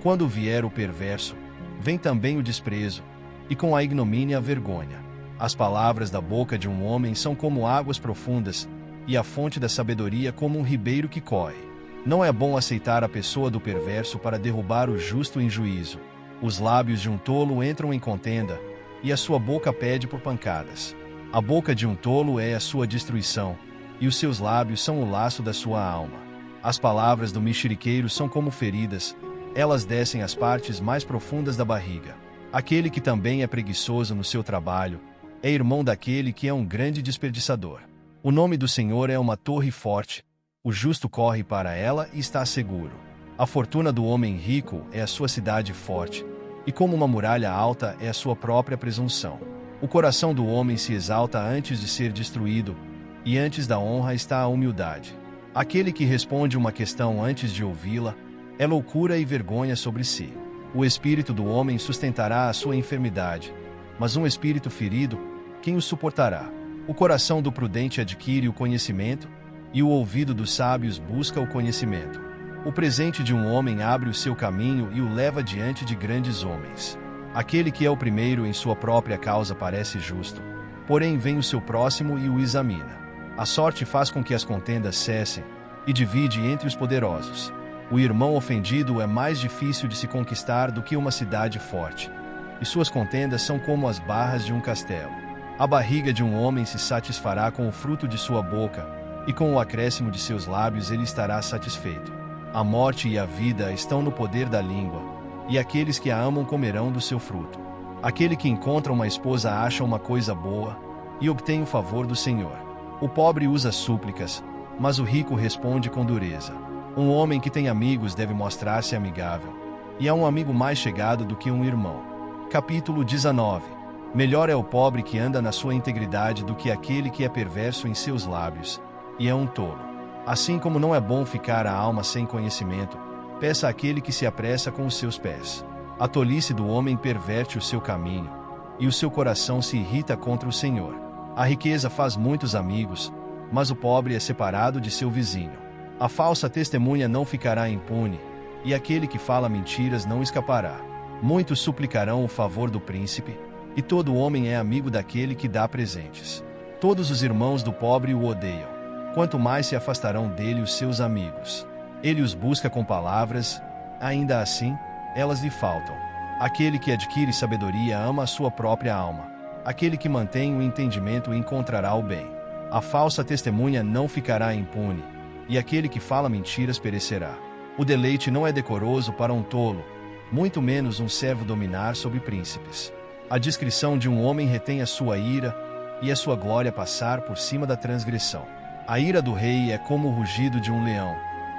Quando vier o perverso, vem também o desprezo, e com a ignomínia a vergonha. As palavras da boca de um homem são como águas profundas, e a fonte da sabedoria como um ribeiro que corre. Não é bom aceitar a pessoa do perverso para derrubar o justo em juízo. Os lábios de um tolo entram em contenda, e a sua boca pede por pancadas. A boca de um tolo é a sua destruição, e os seus lábios são o laço da sua alma. As palavras do mexeriqueiro são como feridas, elas descem às partes mais profundas da barriga. Aquele que também é preguiçoso no seu trabalho, é irmão daquele que é um grande desperdiçador. O nome do Senhor é uma torre forte, o justo corre para ela e está seguro. A fortuna do homem rico é a sua cidade forte, e como uma muralha alta é a sua própria presunção. O coração do homem se exalta antes de ser destruído, e antes da honra está a humildade. Aquele que responde uma questão antes de ouvi-la, é loucura e vergonha sobre si. O espírito do homem sustentará a sua enfermidade, mas um espírito ferido, quem o suportará? O coração do prudente adquire o conhecimento, e o ouvido dos sábios busca o conhecimento. O presente de um homem abre o seu caminho e o leva diante de grandes homens. Aquele que é o primeiro em sua própria causa parece justo, porém vem o seu próximo e o examina. A sorte faz com que as contendas cessem, e divide entre os poderosos. O irmão ofendido é mais difícil de se conquistar do que uma cidade forte, e suas contendas são como as barras de um castelo. A barriga de um homem se satisfará com o fruto de sua boca, e com o acréscimo de seus lábios ele estará satisfeito. A morte e a vida estão no poder da língua, e aqueles que a amam comerão do seu fruto. Aquele que encontra uma esposa acha uma coisa boa, e obtém o favor do Senhor. O pobre usa súplicas, mas o rico responde com dureza. Um homem que tem amigos deve mostrar-se amigável, e é um amigo mais chegado do que um irmão. Capítulo 19. Melhor é o pobre que anda na sua integridade do que aquele que é perverso em seus lábios, e é um tolo. Assim como não é bom ficar a alma sem conhecimento, peça àquele que se apressa com os seus pés. A tolice do homem perverte o seu caminho, e o seu coração se irrita contra o Senhor. A riqueza faz muitos amigos, mas o pobre é separado de seu vizinho. A falsa testemunha não ficará impune, e aquele que fala mentiras não escapará. Muitos suplicarão o favor do príncipe, e todo homem é amigo daquele que dá presentes. Todos os irmãos do pobre o odeiam, quanto mais se afastarão dele os seus amigos. Ele os busca com palavras, ainda assim, elas lhe faltam. Aquele que adquire sabedoria ama a sua própria alma. Aquele que mantém o entendimento encontrará o bem. A falsa testemunha não ficará impune, e aquele que fala mentiras perecerá. O deleite não é decoroso para um tolo, muito menos um servo dominar sobre príncipes. A discrição de um homem retém a sua ira, e a sua glória passar por cima da transgressão. A ira do rei é como o rugido de um leão,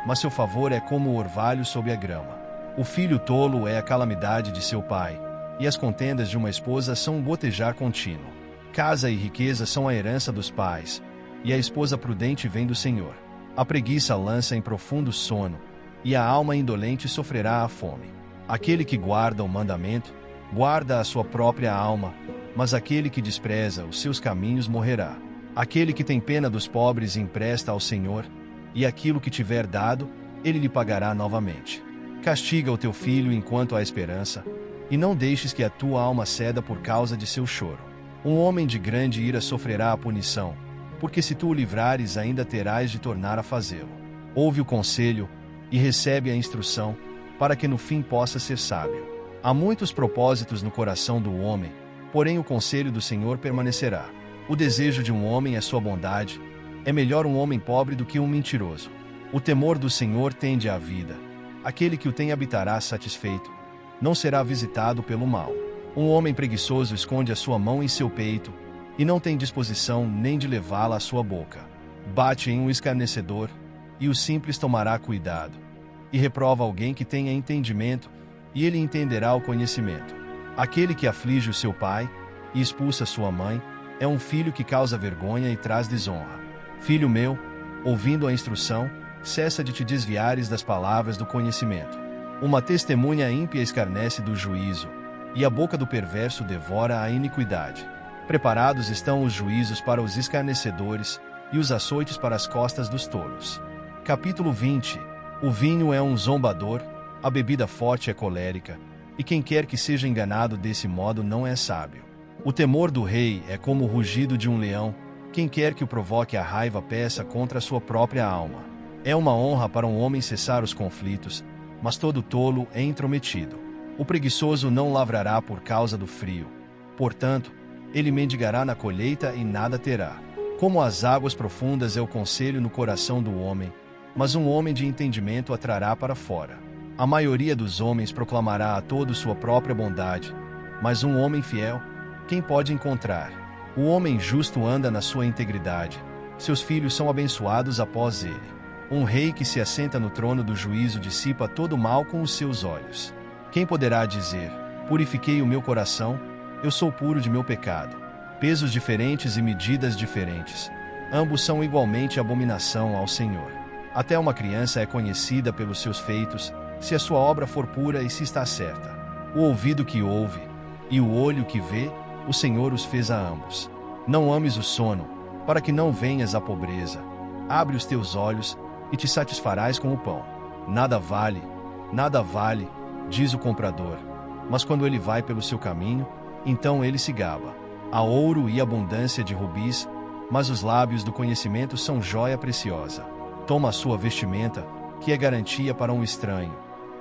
mas seu favor é como o orvalho sob a grama. O filho tolo é a calamidade de seu pai, e as contendas de uma esposa são um gotejar contínuo. Casa e riqueza são a herança dos pais, e a esposa prudente vem do Senhor. A preguiça lança em profundo sono, e a alma indolente sofrerá a fome. Aquele que guarda o mandamento, guarda a sua própria alma, mas aquele que despreza os seus caminhos morrerá. Aquele que tem pena dos pobres empresta ao Senhor, e aquilo que tiver dado, ele lhe pagará novamente. Castiga o teu filho enquanto há esperança, e não deixes que a tua alma ceda por causa de seu choro. Um homem de grande ira sofrerá a punição, porque se tu o livrares ainda terás de tornar a fazê-lo. Ouve o conselho, e recebe a instrução, para que no fim possa ser sábio. Há muitos propósitos no coração do homem, porém o conselho do Senhor permanecerá. O desejo de um homem é sua bondade, é melhor um homem pobre do que um mentiroso. O temor do Senhor tende à vida, aquele que o tem habitará satisfeito, não será visitado pelo mal. Um homem preguiçoso esconde a sua mão em seu peito, e não tem disposição nem de levá-la à sua boca. Bate em um escarnecedor, e o simples tomará cuidado. E reprova alguém que tenha entendimento, e ele entenderá o conhecimento. Aquele que aflige o seu pai, e expulsa sua mãe, é um filho que causa vergonha e traz desonra. Filho meu, ouvindo a instrução, cessa de te desviares das palavras do conhecimento. Uma testemunha ímpia escarnece do juízo, e a boca do perverso devora a iniquidade. Preparados estão os juízos para os escarnecedores, e os açoites para as costas dos tolos. Capítulo 20. O vinho é um zombador, a bebida forte é colérica, e quem quer que seja enganado desse modo não é sábio. O temor do rei é como o rugido de um leão, quem quer que o provoque a raiva peça contra a sua própria alma. É uma honra para um homem cessar os conflitos, mas todo tolo é intrometido. O preguiçoso não lavrará por causa do frio, portanto, ele mendigará na colheita e nada terá. Como as águas profundas é o conselho no coração do homem, mas um homem de entendimento atrará para fora. A maioria dos homens proclamará a todos sua própria bondade, mas um homem fiel, quem pode encontrar? O homem justo anda na sua integridade, seus filhos são abençoados após ele. Um rei que se assenta no trono do juízo dissipa todo o mal com os seus olhos. Quem poderá dizer, purifiquei o meu coração, eu sou puro de meu pecado? Pesos diferentes e medidas diferentes, ambos são igualmente abominação ao Senhor. Até uma criança é conhecida pelos seus feitos, se a sua obra for pura e se está certa. O ouvido que ouve, e o olho que vê, o Senhor os fez a ambos. Não ames o sono, para que não venhas à pobreza. Abre os teus olhos, e te satisfarás com o pão. Nada vale, diz o comprador, mas quando ele vai pelo seu caminho, então ele se gaba. Há ouro e abundância de rubis, mas os lábios do conhecimento são joia preciosa. Toma a sua vestimenta, que é garantia para um estranho,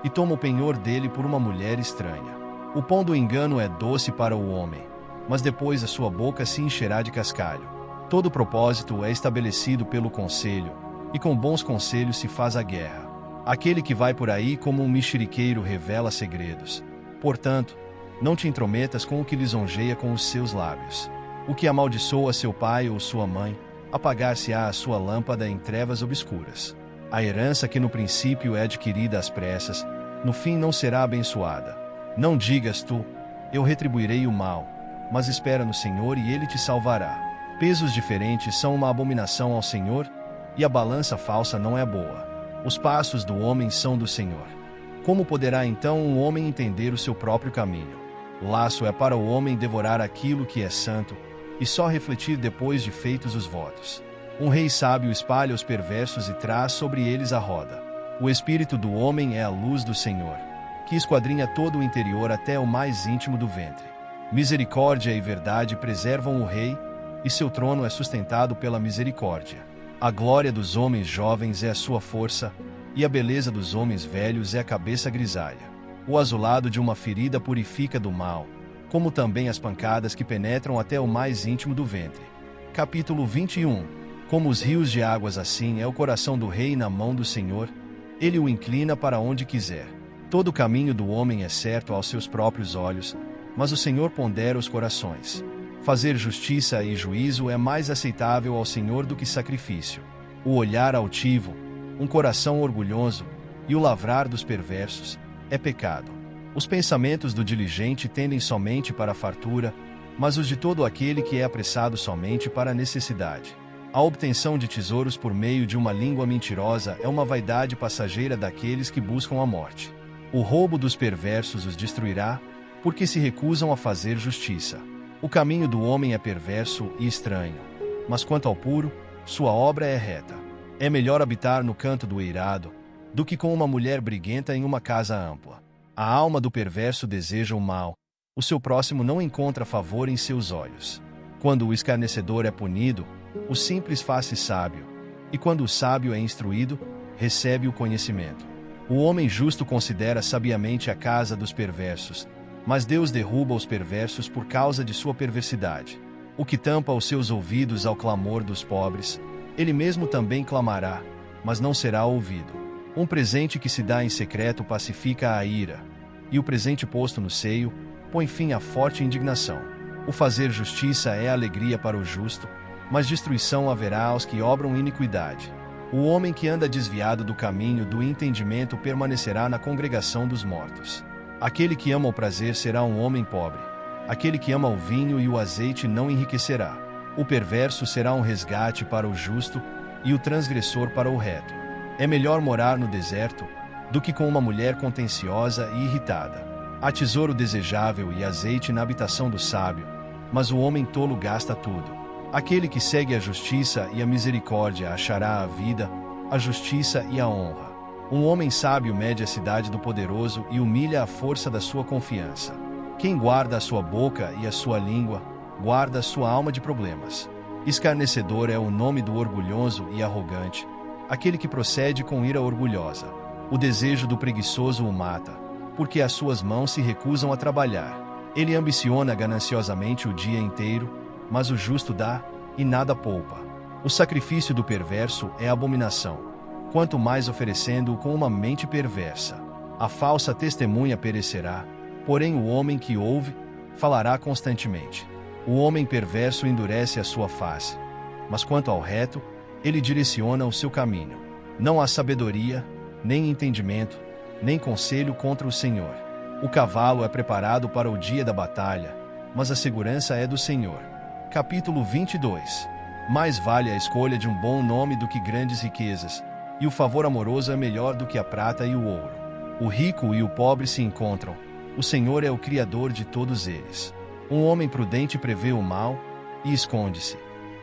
e toma o penhor dele por uma mulher estranha. O pão do engano é doce para o homem, mas depois a sua boca se encherá de cascalho. Todo propósito é estabelecido pelo conselho, e com bons conselhos se faz a guerra. Aquele que vai por aí como um mexeriqueiro revela segredos. Portanto, não te intrometas com o que lisonjeia com os seus lábios. O que amaldiçoa seu pai ou sua mãe, apagar-se-á a sua lâmpada em trevas obscuras. A herança que no princípio é adquirida às pressas, no fim não será abençoada. Não digas tu, eu retribuirei o mal, mas espera no Senhor e Ele te salvará. Pesos diferentes são uma abominação ao Senhor, e a balança falsa não é boa. Os passos do homem são do Senhor. Como poderá então um homem entender o seu próprio caminho? Laço é para o homem devorar aquilo que é santo, e só refletir depois de feitos os votos. Um rei sábio espalha os perversos e traz sobre eles a roda. O espírito do homem é a luz do Senhor, que esquadrinha todo o interior até o mais íntimo do ventre. Misericórdia e verdade preservam o rei, e seu trono é sustentado pela misericórdia. A glória dos homens jovens é a sua força, e a beleza dos homens velhos é a cabeça grisalha. O azulado de uma ferida purifica do mal, como também as pancadas que penetram até o mais íntimo do ventre. Capítulo 21. Como os rios de águas, assim é o coração do rei na mão do Senhor, ele o inclina para onde quiser. Todo o caminho do homem é certo aos seus próprios olhos, mas o Senhor pondera os corações. Fazer justiça e juízo é mais aceitável ao Senhor do que sacrifício. O olhar altivo, um coração orgulhoso, e o lavrar dos perversos, é pecado. Os pensamentos do diligente tendem somente para a fartura, mas os de todo aquele que é apressado somente para a necessidade. A obtenção de tesouros por meio de uma língua mentirosa é uma vaidade passageira daqueles que buscam a morte. O roubo dos perversos os destruirá, porque se recusam a fazer justiça. O caminho do homem é perverso e estranho, mas quanto ao puro, sua obra é reta. É melhor habitar no canto do eirado, do que com uma mulher briguenta em uma casa ampla. A alma do perverso deseja o mal, o seu próximo não encontra favor em seus olhos. Quando o escarnecedor é punido, o simples faz-se sábio, e quando o sábio é instruído, recebe o conhecimento. O homem justo considera sabiamente a casa dos perversos, mas Deus derruba os perversos por causa de sua perversidade. O que tampa os seus ouvidos ao clamor dos pobres, ele mesmo também clamará, mas não será ouvido. Um presente que se dá em secreto pacifica a ira, e o presente posto no seio põe fim à forte indignação. O fazer justiça é alegria para o justo, mas destruição haverá aos que obram iniquidade. O homem que anda desviado do caminho do entendimento permanecerá na congregação dos mortos. Aquele que ama o prazer será um homem pobre. Aquele que ama o vinho e o azeite não enriquecerá. O perverso será um resgate para o justo, e o transgressor para o reto. É melhor morar no deserto, do que com uma mulher contenciosa e irritada. Há tesouro desejável e azeite na habitação do sábio, mas o homem tolo gasta tudo. Aquele que segue a justiça e a misericórdia achará a vida, a justiça e a honra. Um homem sábio mede a cidade do poderoso e humilha a força da sua confiança. Quem guarda a sua boca e a sua língua, guarda a sua alma de problemas. Escarnecedor é o nome do orgulhoso e arrogante, aquele que procede com ira orgulhosa. O desejo do preguiçoso o mata, porque as suas mãos se recusam a trabalhar. Ele ambiciona gananciosamente o dia inteiro, mas o justo dá, e nada poupa. O sacrifício do perverso é abominação, quanto mais oferecendo-o com uma mente perversa. A falsa testemunha perecerá, porém o homem que ouve, falará constantemente. O homem perverso endurece a sua face, mas quanto ao reto, ele direciona o seu caminho. Não há sabedoria, nem entendimento, nem conselho contra o Senhor. O cavalo é preparado para o dia da batalha, mas a segurança é do Senhor. Capítulo 22. Mais vale a escolha de um bom nome do que grandes riquezas, e o favor amoroso é melhor do que a prata e o ouro. O rico e o pobre se encontram, o Senhor é o Criador de todos eles. Um homem prudente prevê o mal e esconde-se,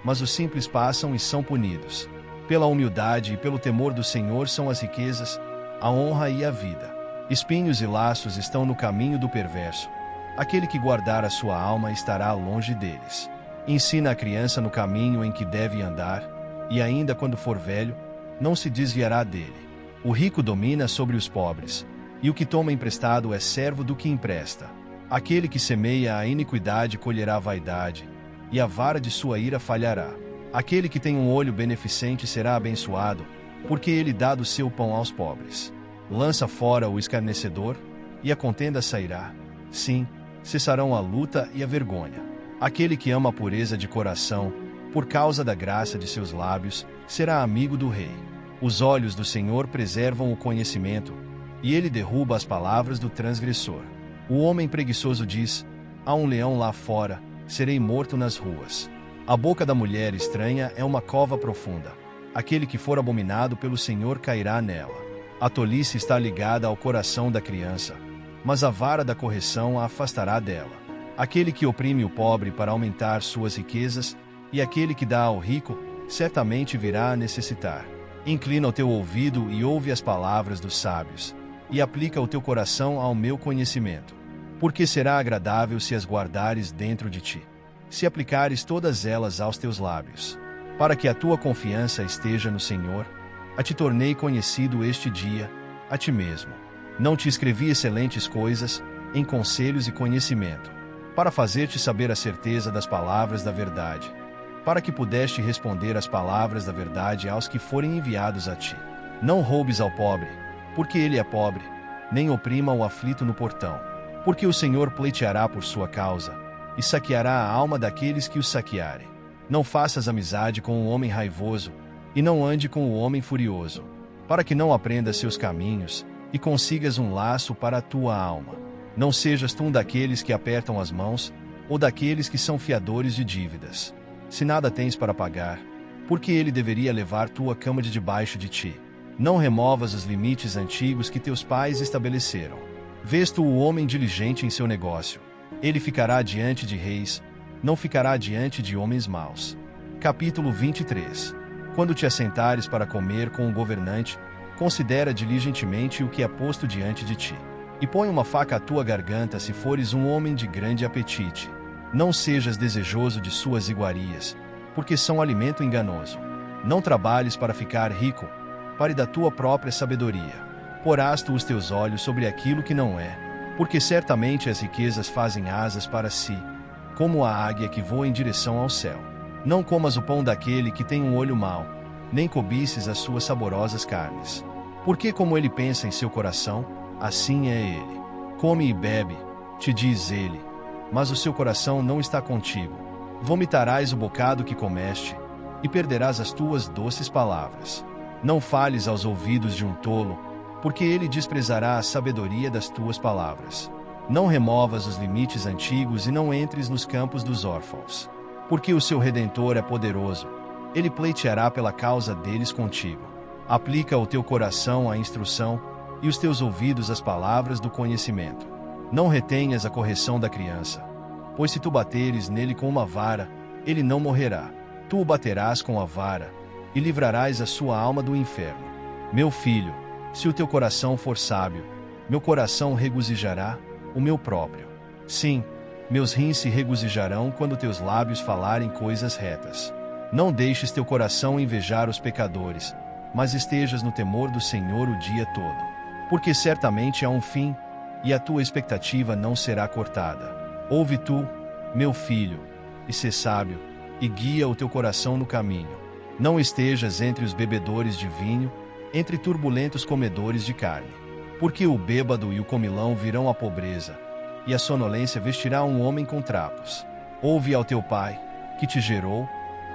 mas os simples passam e são punidos. Pela humildade e pelo temor do Senhor são as riquezas, a honra e a vida. Espinhos e laços estão no caminho do perverso. Aquele que guardar a sua alma estará longe deles. Ensina a criança no caminho em que deve andar, e ainda quando for velho, não se desviará dele. O rico domina sobre os pobres, e o que toma emprestado é servo do que empresta. Aquele que semeia a iniquidade colherá vaidade, e a vara de sua ira falhará. Aquele que tem um olho beneficente será abençoado, porque ele dá do seu pão aos pobres. Lança fora o escarnecedor, e a contenda sairá. Sim, cessarão a luta e a vergonha. Aquele que ama a pureza de coração, por causa da graça de seus lábios, será amigo do rei. Os olhos do Senhor preservam o conhecimento, e ele derruba as palavras do transgressor. O homem preguiçoso diz: há um leão lá fora, serei morto nas ruas. A boca da mulher estranha é uma cova profunda. Aquele que for abominado pelo Senhor cairá nela. A tolice está ligada ao coração da criança, mas a vara da correção a afastará dela. Aquele que oprime o pobre para aumentar suas riquezas, e aquele que dá ao rico, certamente virá a necessitar. Inclina o teu ouvido e ouve as palavras dos sábios, e aplica o teu coração ao meu conhecimento. Porque será agradável se as guardares dentro de ti, se aplicares todas elas aos teus lábios. Para que a tua confiança esteja no Senhor, a ti tornei conhecido este dia, a ti mesmo. Não te escrevi excelentes coisas, em conselhos e conhecimento, para fazer-te saber a certeza das palavras da verdade, para que pudeste responder as palavras da verdade aos que forem enviados a ti. Não roubes ao pobre, porque ele é pobre, nem oprima o aflito no portão, porque o Senhor pleiteará por sua causa, e saqueará a alma daqueles que o saquearem. Não faças amizade com o homem raivoso, e não ande com o homem furioso, para que não aprendas seus caminhos, e consigas um laço para a tua alma. Não sejas tu um daqueles que apertam as mãos, ou daqueles que são fiadores de dívidas. Se nada tens para pagar, porque ele deveria levar tua cama de debaixo de ti. Não removas os limites antigos que teus pais estabeleceram. Vês tu o homem diligente em seu negócio. Ele ficará diante de reis, não ficará diante de homens maus. Capítulo 23. Quando te assentares para comer com o governante, considera diligentemente o que é posto diante de ti. E põe uma faca à tua garganta se fores um homem de grande apetite. Não sejas desejoso de suas iguarias, porque são alimento enganoso. Não trabalhes para ficar rico, pare da tua própria sabedoria. Porás tu os teus olhos sobre aquilo que não é, porque certamente as riquezas fazem asas para si, como a águia que voa em direção ao céu. Não comas o pão daquele que tem um olho mau, nem cobices as suas saborosas carnes. Porque como ele pensa em seu coração, assim é ele. Come e bebe, te diz ele, mas o seu coração não está contigo. Vomitarás o bocado que comeste, e perderás as tuas doces palavras. Não fales aos ouvidos de um tolo, porque ele desprezará a sabedoria das tuas palavras. Não removas os limites antigos e não entres nos campos dos órfãos. Porque o seu Redentor é poderoso, ele pleiteará pela causa deles contigo. Aplica o teu coração à instrução, e os teus ouvidos às palavras do conhecimento. Não retenhas a correção da criança, pois se tu bateres nele com uma vara, ele não morrerá. Tu o baterás com a vara, e livrarás a sua alma do inferno. Meu filho, se o teu coração for sábio, meu coração regozijará, o meu próprio. Sim, meus rins se regozijarão quando teus lábios falarem coisas retas. Não deixes teu coração invejar os pecadores, mas estejas no temor do Senhor o dia todo. Porque certamente há um fim, e a tua expectativa não será cortada. Ouve tu, meu filho, e sê sábio, e guia o teu coração no caminho. Não estejas entre os bebedores de vinho, entre turbulentos comedores de carne. Porque o bêbado e o comilão virão à pobreza, e a sonolência vestirá um homem com trapos. Ouve ao teu pai, que te gerou,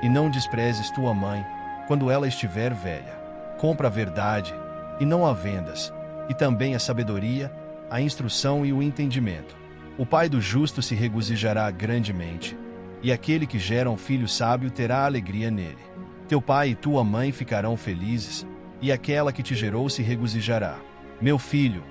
e não desprezes tua mãe, quando ela estiver velha. Compra a verdade, e não a vendas, e também a sabedoria, a instrução e o entendimento. O pai do justo se regozijará grandemente, e aquele que gera um filho sábio terá alegria nele. Teu pai e tua mãe ficarão felizes, e aquela que te gerou se regozijará. Meu filho,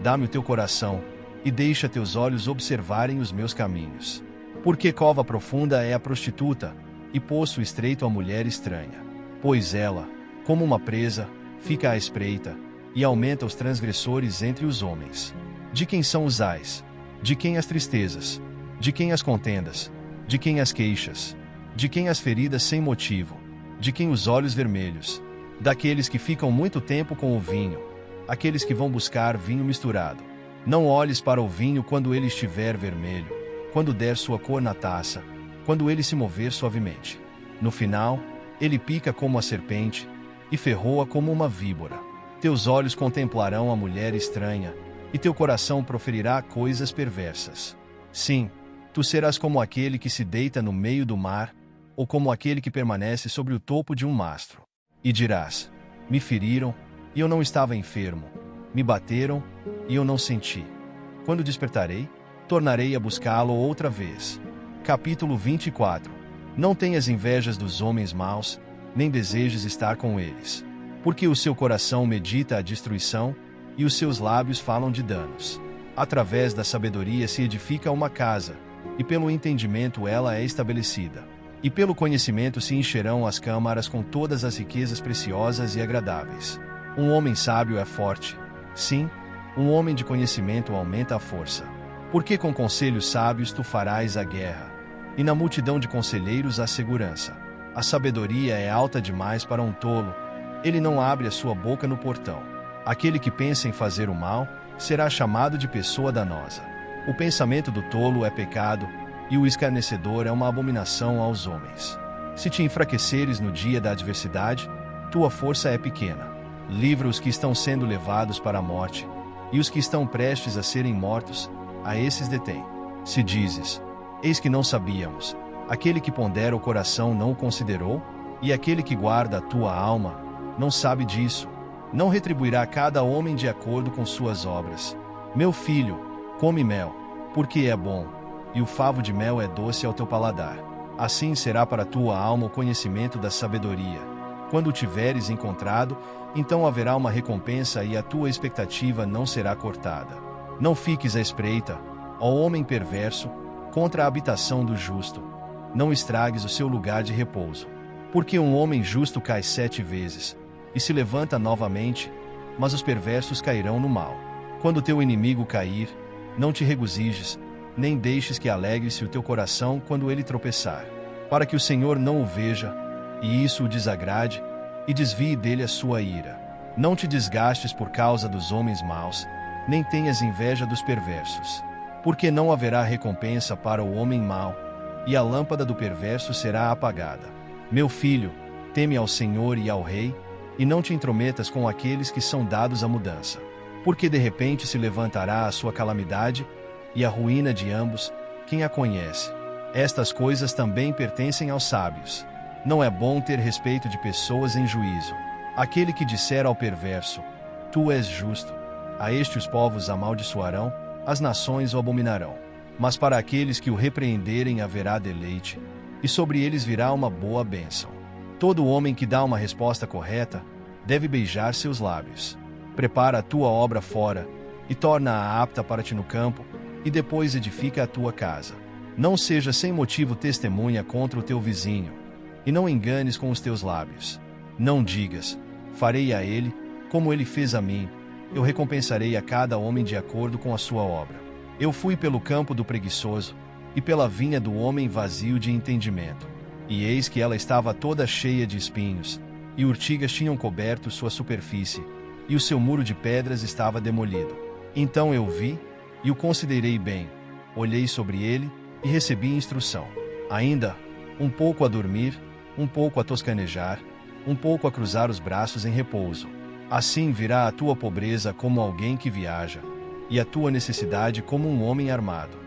dá-me o teu coração, e deixa teus olhos observarem os meus caminhos. Porque cova profunda é a prostituta, e poço estreito a mulher estranha. Pois ela, como uma presa, fica à espreita, e aumenta os transgressores entre os homens. De quem são os ais? De quem as tristezas? De quem as contendas? De quem as queixas? De quem as feridas sem motivo? De quem os olhos vermelhos? Daqueles que ficam muito tempo com o vinho, aqueles que vão buscar vinho misturado. Não olhes para o vinho quando ele estiver vermelho, quando der sua cor na taça, quando ele se mover suavemente. No final, ele pica como a serpente, e ferroa como uma víbora. Teus olhos contemplarão a mulher estranha, e teu coração proferirá coisas perversas. Sim, tu serás como aquele que se deita no meio do mar, ou como aquele que permanece sobre o topo de um mastro. E dirás: Me feriram, e eu não estava enfermo. Me bateram, e eu não senti. Quando despertarei, tornarei a buscá-lo outra vez. Capítulo 24. Não tenhas invejas dos homens maus, nem desejes estar com eles. Porque o seu coração medita a destruição, e os seus lábios falam de danos. Através da sabedoria se edifica uma casa, e pelo entendimento ela é estabelecida. E pelo conhecimento se encherão as câmaras com todas as riquezas preciosas e agradáveis. Um homem sábio é forte. Sim, um homem de conhecimento aumenta a força. Porque com conselhos sábios tu farás a guerra, e na multidão de conselheiros a segurança. A sabedoria é alta demais para um tolo, ele não abre a sua boca no portão. Aquele que pensa em fazer o mal, será chamado de pessoa danosa. O pensamento do tolo é pecado, e o escarnecedor é uma abominação aos homens. Se te enfraqueceres no dia da adversidade, tua força é pequena. Livra os que estão sendo levados para a morte, e os que estão prestes a serem mortos, a esses detém. Se dizes, eis que não sabíamos, aquele que pondera o coração não o considerou, e aquele que guarda a tua alma, não sabe disso. Não retribuirá cada homem de acordo com suas obras. Meu filho, come mel, porque é bom, e o favo de mel é doce ao teu paladar. Assim será para a tua alma o conhecimento da sabedoria. Quando o tiveres encontrado, então haverá uma recompensa e a tua expectativa não será cortada. Não fiques à espreita, ó homem perverso, contra a habitação do justo. Não estragues o seu lugar de repouso. Porque um homem justo cai 7 vezes, e se levanta novamente, mas os perversos cairão no mal. Quando teu inimigo cair, não te regozijes, nem deixes que alegre-se o teu coração quando ele tropeçar, para que o Senhor não o veja, e isso o desagrade, e desvie dele a sua ira. Não te desgastes por causa dos homens maus, nem tenhas inveja dos perversos, porque não haverá recompensa para o homem mau, e a lâmpada do perverso será apagada. Meu filho, teme ao Senhor e ao Rei, e não te intrometas com aqueles que são dados à mudança, porque de repente se levantará a sua calamidade, e a ruína de ambos, quem a conhece. Estas coisas também pertencem aos sábios. Não é bom ter respeito de pessoas em juízo. Aquele que disser ao perverso, tu és justo, a este os povos amaldiçoarão, as nações o abominarão. Mas para aqueles que o repreenderem haverá deleite, e sobre eles virá uma boa bênção. Todo homem que dá uma resposta correta, deve beijar seus lábios. Prepara a tua obra fora, e torna-a apta para ti no campo, e depois edifica a tua casa. Não seja sem motivo testemunha contra o teu vizinho, e não enganes com os teus lábios. Não digas, farei a ele, como ele fez a mim, eu recompensarei a cada homem de acordo com a sua obra. Eu fui pelo campo do preguiçoso, e pela vinha do homem vazio de entendimento. E eis que ela estava toda cheia de espinhos, e urtigas tinham coberto sua superfície, e o seu muro de pedras estava demolido. Então eu vi, e o considerei bem, olhei sobre ele, e recebi instrução. Ainda, um pouco a dormir, um pouco a toscanejar, um pouco a cruzar os braços em repouso. Assim virá a tua pobreza como alguém que viaja, e a tua necessidade como um homem armado.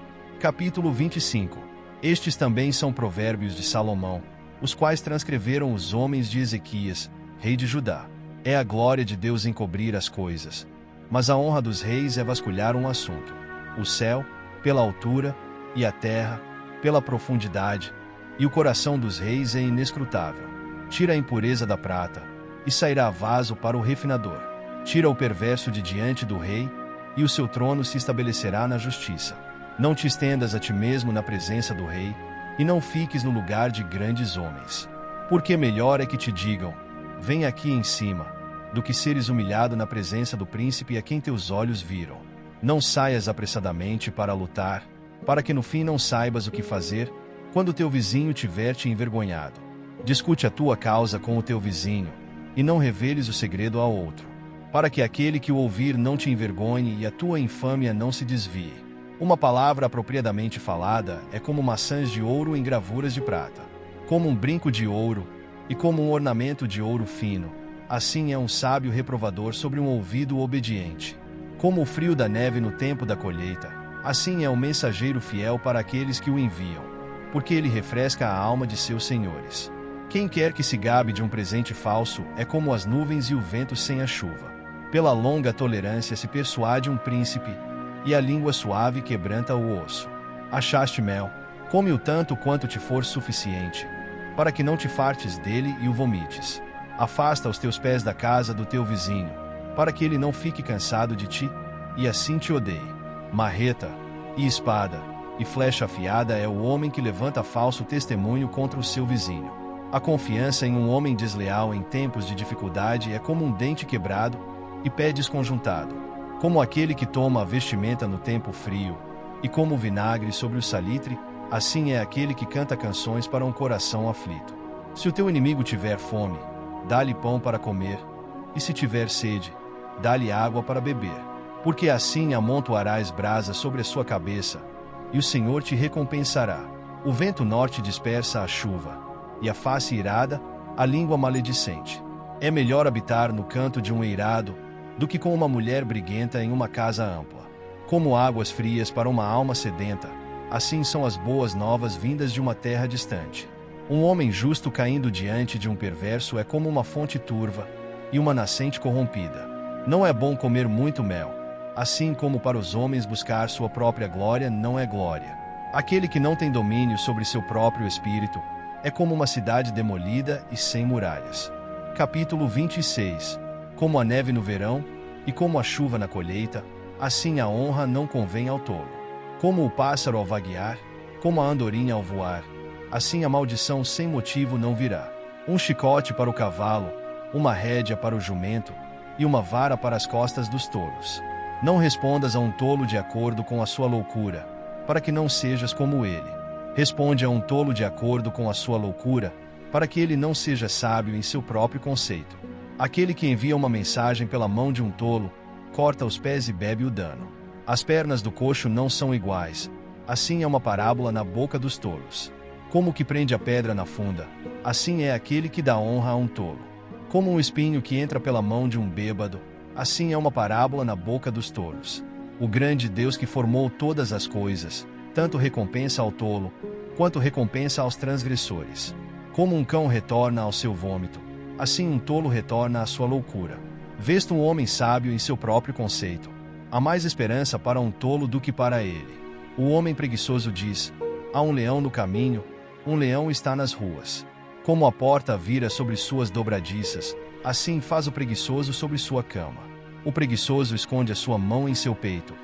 Capítulo 25. Estes também são provérbios de Salomão, os quais transcreveram os homens de Ezequias, rei de Judá. É a glória de Deus encobrir as coisas, mas a honra dos reis é vasculhar um assunto. O céu, pela altura, e a terra, pela profundidade, e o coração dos reis é inescrutável. Tira a impureza da prata, e sairá vaso para o refinador. Tira o perverso de diante do rei, e o seu trono se estabelecerá na justiça. Não te estendas a ti mesmo na presença do rei, e não fiques no lugar de grandes homens. Porque melhor é que te digam, vem aqui em cima, do que seres humilhado na presença do príncipe a quem teus olhos viram. Não saias apressadamente para lutar, para que no fim não saibas o que fazer, quando teu vizinho tiver te envergonhado. Discute a tua causa com o teu vizinho, e não reveles o segredo ao outro, para que aquele que o ouvir não te envergonhe e a tua infâmia não se desvie. Uma palavra apropriadamente falada é como maçãs de ouro em gravuras de prata, como um brinco de ouro, e como um ornamento de ouro fino. Assim é um sábio reprovador sobre um ouvido obediente. Como o frio da neve no tempo da colheita, assim é um mensageiro fiel para aqueles que o enviam, porque ele refresca a alma de seus senhores. Quem quer que se gabe de um presente falso é como as nuvens e o vento sem a chuva. Pela longa tolerância se persuade um príncipe, e a língua suave quebranta o osso. Achaste mel? Come-o tanto quanto te for suficiente, para que não te fartes dele e o vomites. Afasta os teus pés da casa do teu vizinho, para que ele não fique cansado de ti, e assim te odeie. Marreta, e espada, e flecha afiada é o homem que levanta falso testemunho contra o seu vizinho. A confiança em um homem desleal em tempos de dificuldade é como um dente quebrado e pé desconjuntado, como aquele que toma a vestimenta no tempo frio, e como o vinagre sobre o salitre, assim é aquele que canta canções para um coração aflito. Se o teu inimigo tiver fome, dá-lhe pão para comer, e se tiver sede, dá-lhe água para beber, porque assim amontoarás brasas sobre a sua cabeça, e o Senhor te recompensará. O vento norte dispersa a chuva, e a face irada, a língua maledicente. É melhor habitar no canto de um eirado, do que com uma mulher briguenta em uma casa ampla. Como águas frias para uma alma sedenta, assim são as boas novas vindas de uma terra distante. Um homem justo caindo diante de um perverso é como uma fonte turva, e uma nascente corrompida. Não é bom comer muito mel, assim como para os homens buscar sua própria glória não é glória. Aquele que não tem domínio sobre seu próprio espírito, é como uma cidade demolida e sem muralhas. Capítulo 26. Como a neve no verão, e como a chuva na colheita, assim a honra não convém ao tolo. Como o pássaro ao vaguear, como a andorinha ao voar, assim a maldição sem motivo não virá. Um chicote para o cavalo, uma rédea para o jumento, e uma vara para as costas dos tolos. Não respondas a um tolo de acordo com a sua loucura, para que não sejas como ele. Responde a um tolo de acordo com a sua loucura, para que ele não seja sábio em seu próprio conceito. Aquele que envia uma mensagem pela mão de um tolo, corta os pés e bebe o dano. As pernas do coxo não são iguais, assim é uma parábola na boca dos tolos. Como o que prende a pedra na funda, assim é aquele que dá honra a um tolo. Como um espinho que entra pela mão de um bêbado, assim é uma parábola na boca dos tolos. O grande Deus que formou todas as coisas, tanto recompensa ao tolo, quanto recompensa aos transgressores. Como um cão retorna ao seu vômito, assim um tolo retorna à sua loucura. Vês-tu um homem sábio em seu próprio conceito. Há mais esperança para um tolo do que para ele. O homem preguiçoso diz: há um leão no caminho, um leão está nas ruas. Como a porta vira sobre suas dobradiças, assim faz o preguiçoso sobre sua cama. O preguiçoso esconde a sua mão em seu peito.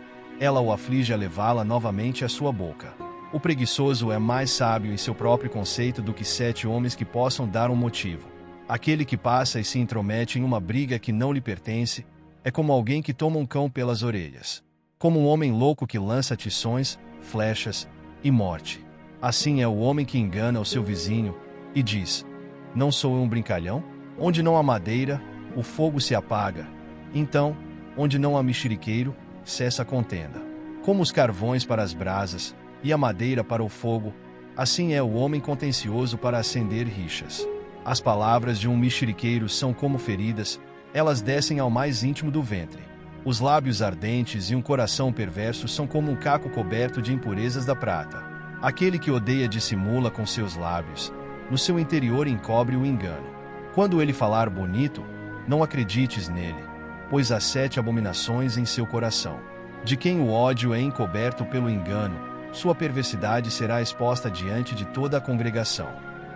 Ela o aflige a levá-la novamente à sua boca. O preguiçoso é mais sábio em seu próprio conceito do que 7 homens que possam dar um motivo. Aquele que passa e se intromete em uma briga que não lhe pertence, é como alguém que toma um cão pelas orelhas. Como um homem louco que lança tições, flechas e morte. Assim é o homem que engana o seu vizinho, e diz: não sou eu um brincalhão? Onde não há madeira, o fogo se apaga. Então, onde não há mexeriqueiro, cessa a contenda. Como os carvões para as brasas, e a madeira para o fogo, assim é o homem contencioso para acender rixas. As palavras de um mexeriqueiro são como feridas, elas descem ao mais íntimo do ventre. Os lábios ardentes e um coração perverso são como um caco coberto de impurezas da prata. Aquele que odeia dissimula com seus lábios, no seu interior encobre o engano. Quando ele falar bonito, não acredites nele, pois há 7 abominações em seu coração. De quem o ódio é encoberto pelo engano, sua perversidade será exposta diante de toda a congregação.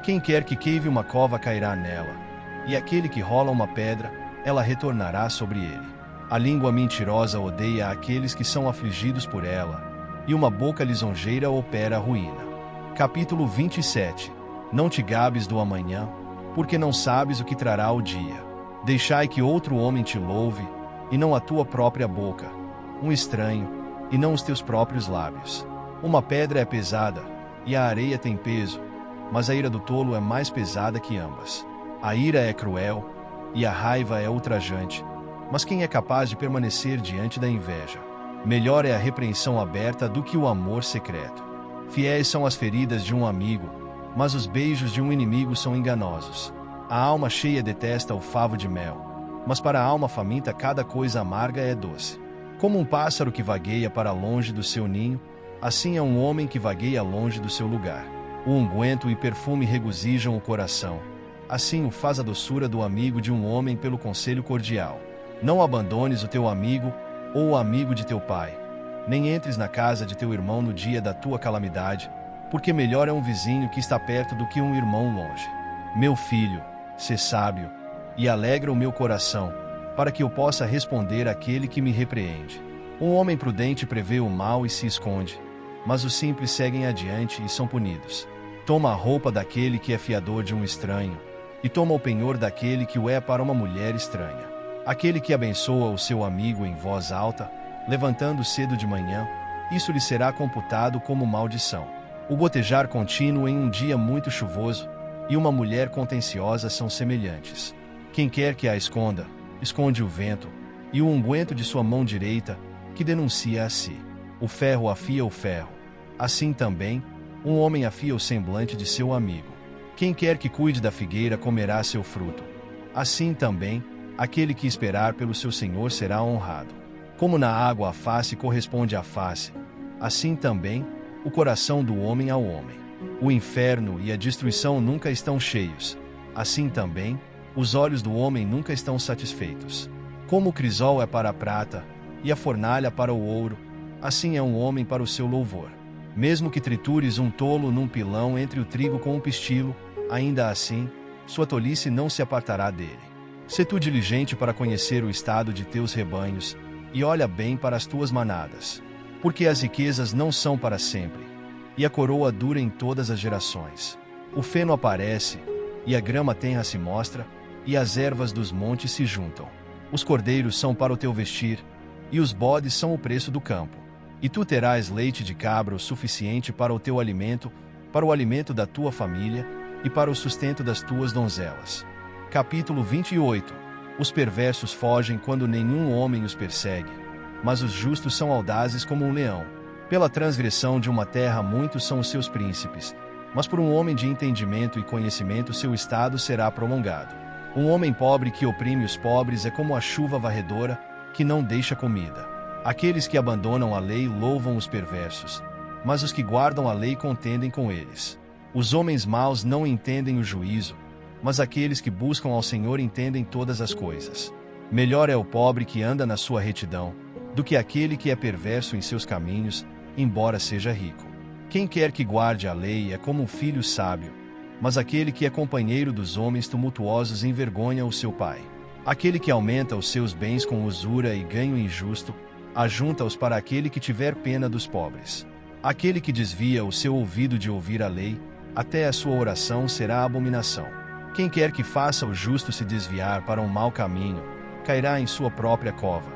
Quem quer que cave uma cova cairá nela, e aquele que rola uma pedra, ela retornará sobre ele. A língua mentirosa odeia aqueles que são afligidos por ela, e uma boca lisonjeira opera a ruína. Capítulo 27. Não te gabes do amanhã, porque não sabes o que trará o dia. Deixai que outro homem te louve, e não a tua própria boca, um estranho, e não os teus próprios lábios. Uma pedra é pesada, e a areia tem peso, mas a ira do tolo é mais pesada que ambas. A ira é cruel, e a raiva é ultrajante, mas quem é capaz de permanecer diante da inveja? Melhor é a repreensão aberta do que o amor secreto. Fiéis são as feridas de um amigo, mas os beijos de um inimigo são enganosos. A alma cheia detesta o favo de mel, mas para a alma faminta cada coisa amarga é doce. Como um pássaro que vagueia para longe do seu ninho, assim é um homem que vagueia longe do seu lugar. O unguento e perfume regozijam o coração, assim o faz a doçura do amigo de um homem pelo conselho cordial. Não abandones o teu amigo, ou o amigo de teu pai, nem entres na casa de teu irmão no dia da tua calamidade, porque melhor é um vizinho que está perto do que um irmão longe. Meu filho, sê sábio, e alegra o meu coração, para que eu possa responder àquele que me repreende. Um homem prudente prevê o mal e se esconde, mas os simples seguem adiante e são punidos. Toma a roupa daquele que é fiador de um estranho, e toma o penhor daquele que o é para uma mulher estranha. Aquele que abençoa o seu amigo em voz alta, levantando cedo de manhã, isso lhe será computado como maldição. O gotejar contínuo em um dia muito chuvoso, e uma mulher contenciosa são semelhantes. Quem quer que a esconda, esconde o vento, e o unguento de sua mão direita, que denuncia a si. O ferro afia o ferro. Assim também, um homem afia o semblante de seu amigo. Quem quer que cuide da figueira comerá seu fruto. Assim também, aquele que esperar pelo seu Senhor será honrado. Como na água a face corresponde à face, assim também, o coração do homem ao homem. O inferno e a destruição nunca estão cheios. Assim também, os olhos do homem nunca estão satisfeitos. Como o crisol é para a prata, e a fornalha para o ouro, assim é um homem para o seu louvor. Mesmo que tritures um tolo num pilão entre o trigo com um pistilo, ainda assim, sua tolice não se apartará dele. Sê tu diligente para conhecer o estado de teus rebanhos, e olha bem para as tuas manadas. Porque as riquezas não são para sempre, e a coroa dura em todas as gerações. O feno aparece, e a grama tenra se mostra, e as ervas dos montes se juntam. Os cordeiros são para o teu vestir, e os bodes são o preço do campo. E tu terás leite de cabra o suficiente para o teu alimento, para o alimento da tua família, e para o sustento das tuas donzelas. Capítulo 28. Os perversos fogem quando nenhum homem os persegue, mas os justos são audazes como um leão. Pela transgressão de uma terra muitos são os seus príncipes, mas por um homem de entendimento e conhecimento seu estado será prolongado. Um homem pobre que oprime os pobres é como a chuva varredora, que não deixa comida. Aqueles que abandonam a lei louvam os perversos, mas os que guardam a lei contendem com eles. Os homens maus não entendem o juízo, mas aqueles que buscam ao Senhor entendem todas as coisas. Melhor é o pobre que anda na sua retidão, do que aquele que é perverso em seus caminhos, embora seja rico. Quem quer que guarde a lei é como um filho sábio, mas aquele que é companheiro dos homens tumultuosos envergonha o seu pai. Aquele que aumenta os seus bens com usura e ganho injusto, ajunta-os para aquele que tiver pena dos pobres. Aquele que desvia o seu ouvido de ouvir a lei, até a sua oração será abominação. Quem quer que faça o justo se desviar para um mau caminho, cairá em sua própria cova,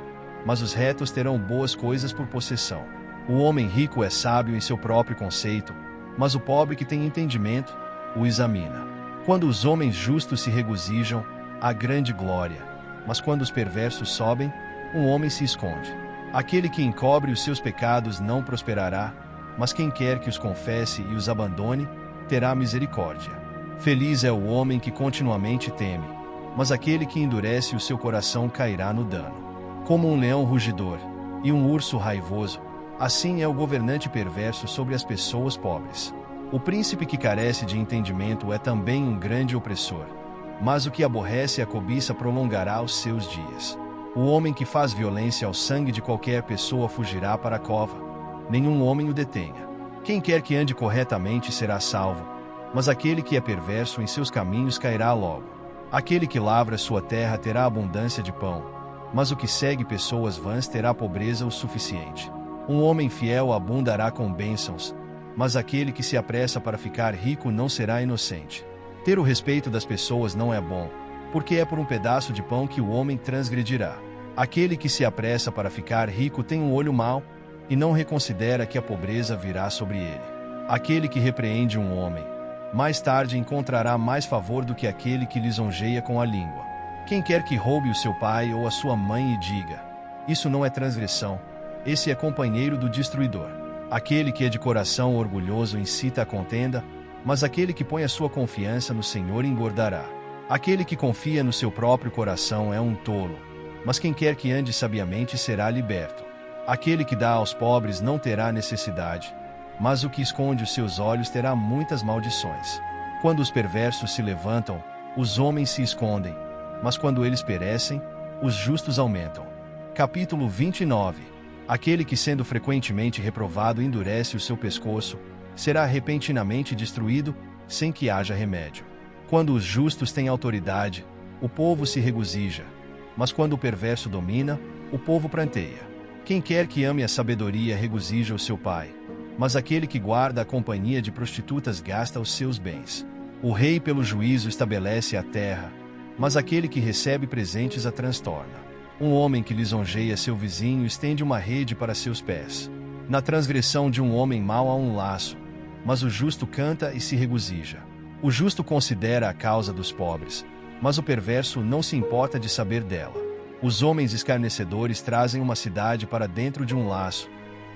mas os retos terão boas coisas por possessão. O homem rico é sábio em seu próprio conceito, mas o pobre que tem entendimento, o examina. Quando os homens justos se regozijam, há grande glória, mas quando os perversos sobem, um homem se esconde. Aquele que encobre os seus pecados não prosperará, mas quem quer que os confesse e os abandone, terá misericórdia. Feliz é o homem que continuamente teme, mas aquele que endurece o seu coração cairá no dano. Como um leão rugidor e um urso raivoso, assim é o governante perverso sobre as pessoas pobres. O príncipe que carece de entendimento é também um grande opressor, mas o que aborrece a cobiça prolongará os seus dias. O homem que faz violência ao sangue de qualquer pessoa fugirá para a cova, nenhum homem o detenha. Quem quer que ande corretamente será salvo, mas aquele que é perverso em seus caminhos cairá logo. Aquele que lavra sua terra terá abundância de pão, mas o que segue pessoas vãs terá pobreza o suficiente. Um homem fiel abundará com bênçãos, mas aquele que se apressa para ficar rico não será inocente. Ter o respeito das pessoas não é bom, porque é por um pedaço de pão que o homem transgredirá. Aquele que se apressa para ficar rico tem um olho mau, e não reconsidera que a pobreza virá sobre ele. Aquele que repreende um homem, mais tarde encontrará mais favor do que aquele que lisonjeia com a língua. Quem quer que roube o seu pai ou a sua mãe e diga, isso não é transgressão, esse é companheiro do destruidor. Aquele que é de coração orgulhoso incita a contenda, mas aquele que põe a sua confiança no Senhor engordará. Aquele que confia no seu próprio coração é um tolo, mas quem quer que ande sabiamente será liberto. Aquele que dá aos pobres não terá necessidade, mas o que esconde os seus olhos terá muitas maldições. Quando os perversos se levantam, Os homens se escondem, mas quando eles perecem, os justos aumentam. Capítulo 29. Aquele que, sendo frequentemente reprovado, endurece o seu pescoço, será repentinamente destruído, sem que haja remédio. Quando os justos têm autoridade, o povo se regozija, mas quando o perverso domina, o povo pranteia. Quem quer que ame a sabedoria regozija o seu pai, mas aquele que guarda a companhia de prostitutas gasta os seus bens. O rei pelo juízo estabelece a terra, mas aquele que recebe presentes a transtorna. Um homem que lisonjeia seu vizinho estende uma rede para seus pés. Na transgressão de um homem mau há um laço, mas o justo canta e se regozija. O justo considera a causa dos pobres, mas o perverso não se importa de saber dela. Os homens escarnecedores trazem uma cidade para dentro de um laço,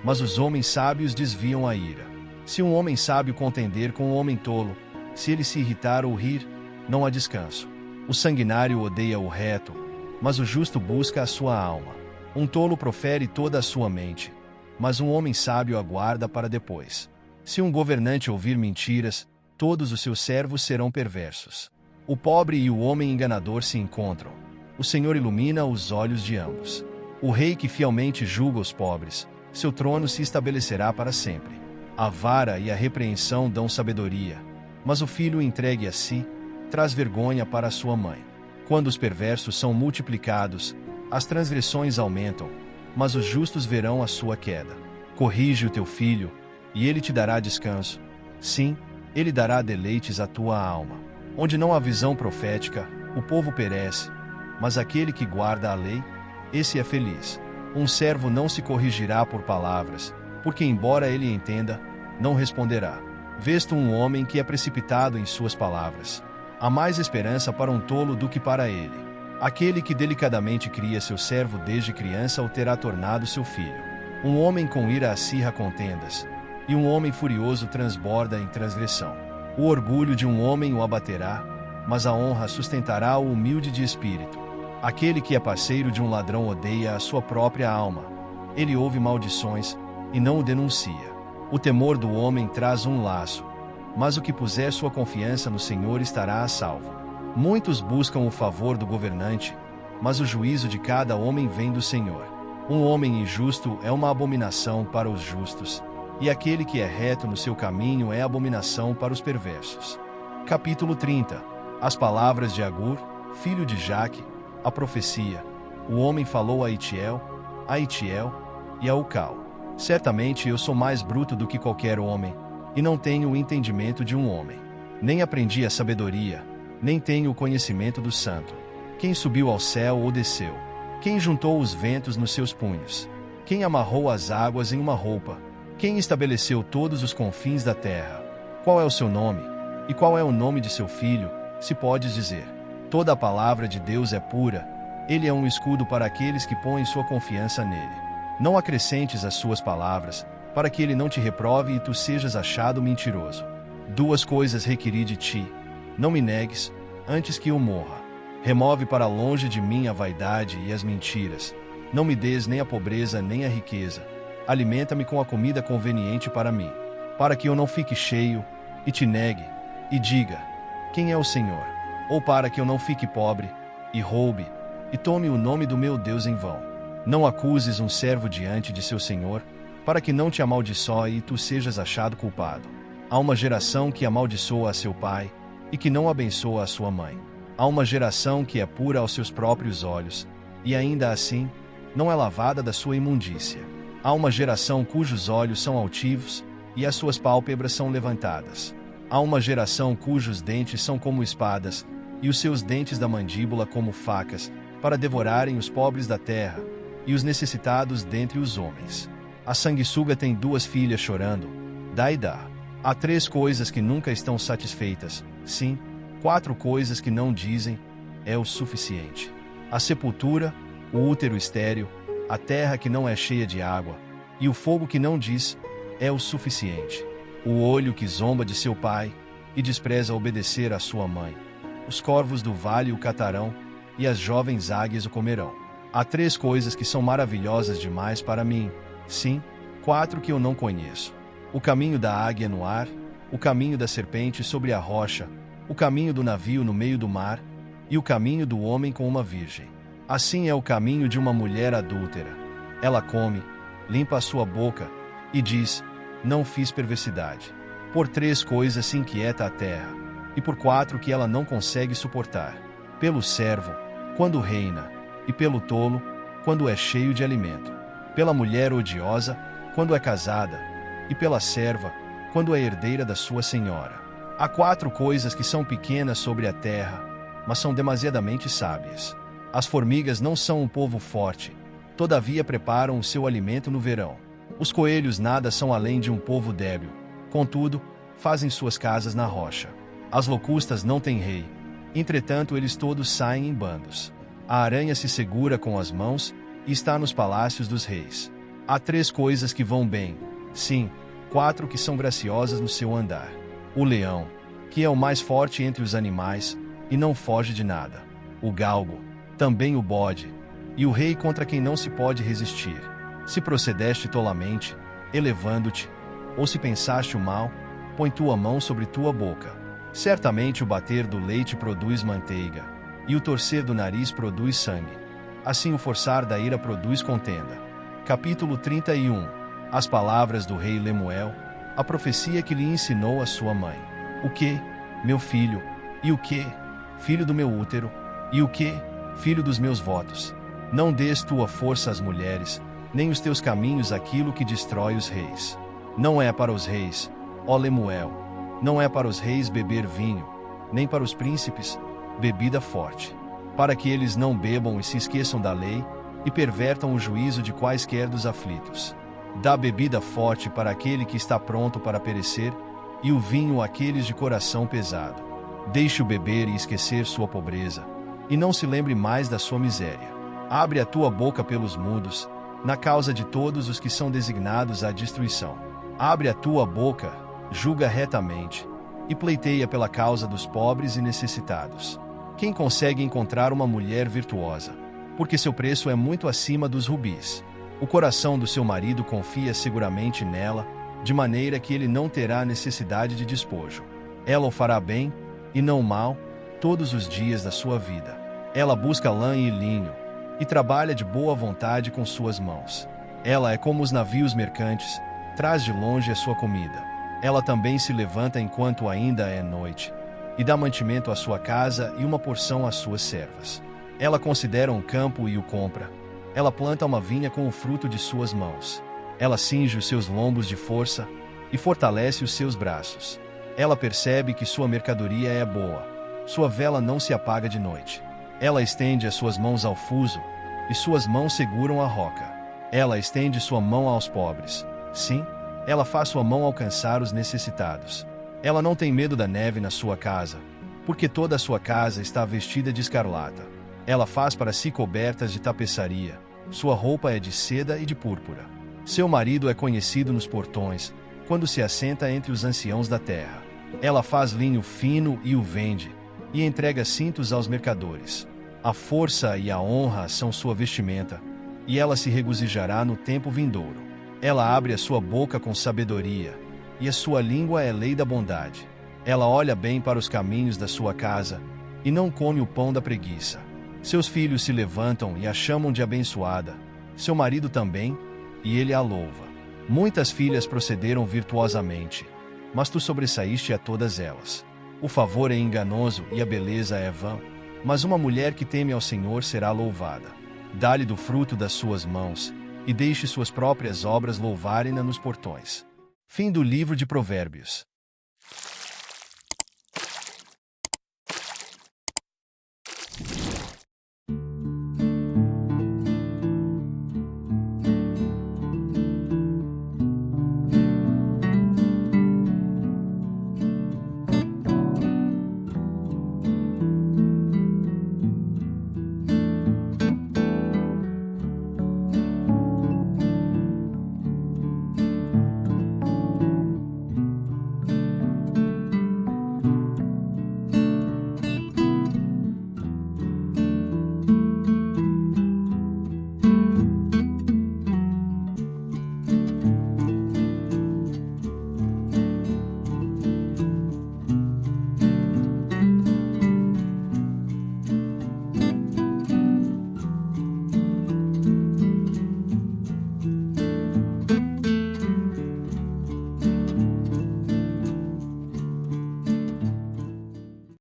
mas os homens sábios desviam a ira. Se um homem sábio contender com um homem tolo, se ele se irritar ou rir, não há descanso. O sanguinário odeia o reto, mas o justo busca a sua alma. Um tolo profere toda a sua mente, mas um homem sábio aguarda para depois. Se um governante ouvir mentiras, todos os seus servos serão perversos. O pobre e o homem enganador se encontram. O Senhor ilumina os olhos de ambos. O rei que fielmente julga os pobres, seu trono se estabelecerá para sempre. A vara e a repreensão dão sabedoria, mas o filho entregue a si traz vergonha para a sua mãe. Quando os perversos são multiplicados, as transgressões aumentam, mas os justos verão a sua queda. Corrige o teu filho, e ele te dará descanso. Sim, ele dará deleites à tua alma. Onde não há visão profética, o povo perece, mas aquele que guarda a lei, esse é feliz. Um servo não se corrigirá por palavras, porque embora ele entenda, não responderá. Vês tu um homem que é precipitado em suas palavras. Há mais esperança para um tolo do que para ele. Aquele que delicadamente cria seu servo desde criança o terá tornado seu filho. Um homem com ira acirra contendas, e um homem furioso transborda em transgressão. O orgulho de um homem o abaterá, mas a honra sustentará o humilde de espírito. Aquele que é parceiro de um ladrão odeia a sua própria alma. Ele ouve maldições e não o denuncia. O temor do homem traz um laço, mas o que puser sua confiança no Senhor estará a salvo. Muitos buscam o favor do governante, mas o juízo de cada homem vem do Senhor. Um homem injusto é uma abominação para os justos, e aquele que é reto no seu caminho é abominação para os perversos. Capítulo 30. As palavras de Agur, filho de Jaque, a profecia. O homem falou a Itiel e a Ucal. Certamente eu sou mais bruto do que qualquer homem, e não tenho o entendimento de um homem. Nem aprendi a sabedoria, nem tenho o conhecimento do santo. Quem subiu ao céu ou desceu? Quem juntou os ventos nos seus punhos? Quem amarrou as águas em uma roupa? Quem estabeleceu todos os confins da terra? Qual é o seu nome? E qual é o nome de seu filho, se podes dizer? Toda a palavra de Deus é pura, ele é um escudo para aqueles que põem sua confiança nele. Não acrescentes as suas palavras, para que ele não te reprove e tu sejas achado mentiroso. Duas coisas requeri de ti: não me negues, antes que eu morra. Remove para longe de mim a vaidade e as mentiras. Não me des nem a pobreza nem a riqueza. Alimenta-me com a comida conveniente para mim, para que eu não fique cheio, e te negue, e diga: quem é o Senhor? Ou para que eu não fique pobre, e roube, e tome o nome do meu Deus em vão. Não acuses um servo diante de seu senhor, para que não te amaldiçoe e tu sejas achado culpado. Há uma geração que amaldiçoa a seu pai, e que não abençoa a sua mãe. Há uma geração que é pura aos seus próprios olhos, e ainda assim, não é lavada da sua imundícia. Há uma geração cujos olhos são altivos, e as suas pálpebras são levantadas. Há uma geração cujos dentes são como espadas, e os seus dentes da mandíbula como facas, para devorarem os pobres da terra, e os necessitados dentre os homens. A sanguessuga tem duas filhas chorando, dá e dá. Há três coisas que nunca estão satisfeitas, sim, quatro coisas que não dizem, é o suficiente. A sepultura, o útero estéril, a terra que não é cheia de água, e o fogo que não diz, é o suficiente. O olho que zomba de seu pai, e despreza obedecer à sua mãe. Os corvos do vale o catarão, e as jovens águias o comerão. Há três coisas que são maravilhosas demais para mim, sim, quatro que eu não conheço. O caminho da águia no ar, o caminho da serpente sobre a rocha, o caminho do navio no meio do mar, e o caminho do homem com uma virgem. Assim é o caminho de uma mulher adúltera. Ela come, limpa a sua boca, e diz: não fiz perversidade. Por 3 coisas se inquieta a terra, e por 4 que ela não consegue suportar: pelo servo, quando reina, e pelo tolo, quando é cheio de alimento, pela mulher odiosa, quando é casada, e pela serva, quando é herdeira da sua senhora. Há 4 coisas que são pequenas sobre a terra, mas são demasiadamente sábias. As formigas não são um povo forte, todavia preparam o seu alimento no verão. Os coelhos nada são além de um povo débil, contudo, fazem suas casas na rocha. As locustas não têm rei, entretanto eles todos saem em bandos. A aranha se segura com as mãos e está nos palácios dos reis. Há 3 coisas que vão bem, sim, 4 que são graciosas no seu andar. O leão, que é o mais forte entre os animais, e não foge de nada. O galgo, também o bode, e o rei contra quem não se pode resistir. Se procedeste tolamente, elevando-te, ou se pensaste o mal, põe tua mão sobre tua boca. Certamente o bater do leite produz manteiga, e o torcer do nariz produz sangue. Assim o forçar da ira produz contenda. Capítulo 31. As palavras do rei Lemuel, a profecia que lhe ensinou a sua mãe. O que, meu filho? E o que, filho do meu útero? E o que, filho dos meus votos? Não dês tua força às mulheres, nem os teus caminhos àquilo que destrói os reis. Não é para os reis, ó Lemuel, não é para os reis beber vinho, nem para os príncipes, bebida forte, para que eles não bebam e se esqueçam da lei, e pervertam o juízo de quaisquer dos aflitos. Dá bebida forte para aquele que está pronto para perecer, e o vinho àqueles de coração pesado. Deixe-o beber e esquecer sua pobreza, e não se lembre mais da sua miséria. Abre a tua boca pelos mudos, na causa de todos os que são designados à destruição. Abre a tua boca, julga retamente, e pleiteia pela causa dos pobres e necessitados. Quem consegue encontrar uma mulher virtuosa? Porque seu preço é muito acima dos rubis. O coração do seu marido confia seguramente nela, de maneira que ele não terá necessidade de despojo. Ela o fará bem, e não mal, todos os dias da sua vida. Ela busca lã e linho, e trabalha de boa vontade com suas mãos. Ela é como os navios mercantes, traz de longe a sua comida. Ela também se levanta enquanto ainda é noite, e dá mantimento à sua casa e uma porção às suas servas. Ela considera um campo e o compra. Ela planta uma vinha com o fruto de suas mãos. Ela cinge os seus lombos de força e fortalece os seus braços. Ela percebe que sua mercadoria é boa. Sua vela não se apaga de noite. Ela estende as suas mãos ao fuso, e suas mãos seguram a roca. Ela estende sua mão aos pobres. Sim, ela faz sua mão alcançar os necessitados. Ela não tem medo da neve na sua casa, porque toda a sua casa está vestida de escarlata. Ela faz para si cobertas de tapeçaria. Sua roupa é de seda e de púrpura. Seu marido é conhecido nos portões, quando se assenta entre os anciãos da terra. Ela faz linho fino e o vende, e entrega cintos aos mercadores. A força e a honra são sua vestimenta, e ela se regozijará no tempo vindouro. Ela abre a sua boca com sabedoria, e a sua língua é lei da bondade. Ela olha bem para os caminhos da sua casa, e não come o pão da preguiça. Seus filhos se levantam e a chamam de abençoada, seu marido também, e ele a louva. Muitas filhas procederam virtuosamente, mas tu sobressaíste a todas elas. O favor é enganoso e a beleza é vã, mas uma mulher que teme ao Senhor será louvada. Dá-lhe do fruto das suas mãos, e deixe suas próprias obras louvarem-na nos portões. Fim do livro de Provérbios.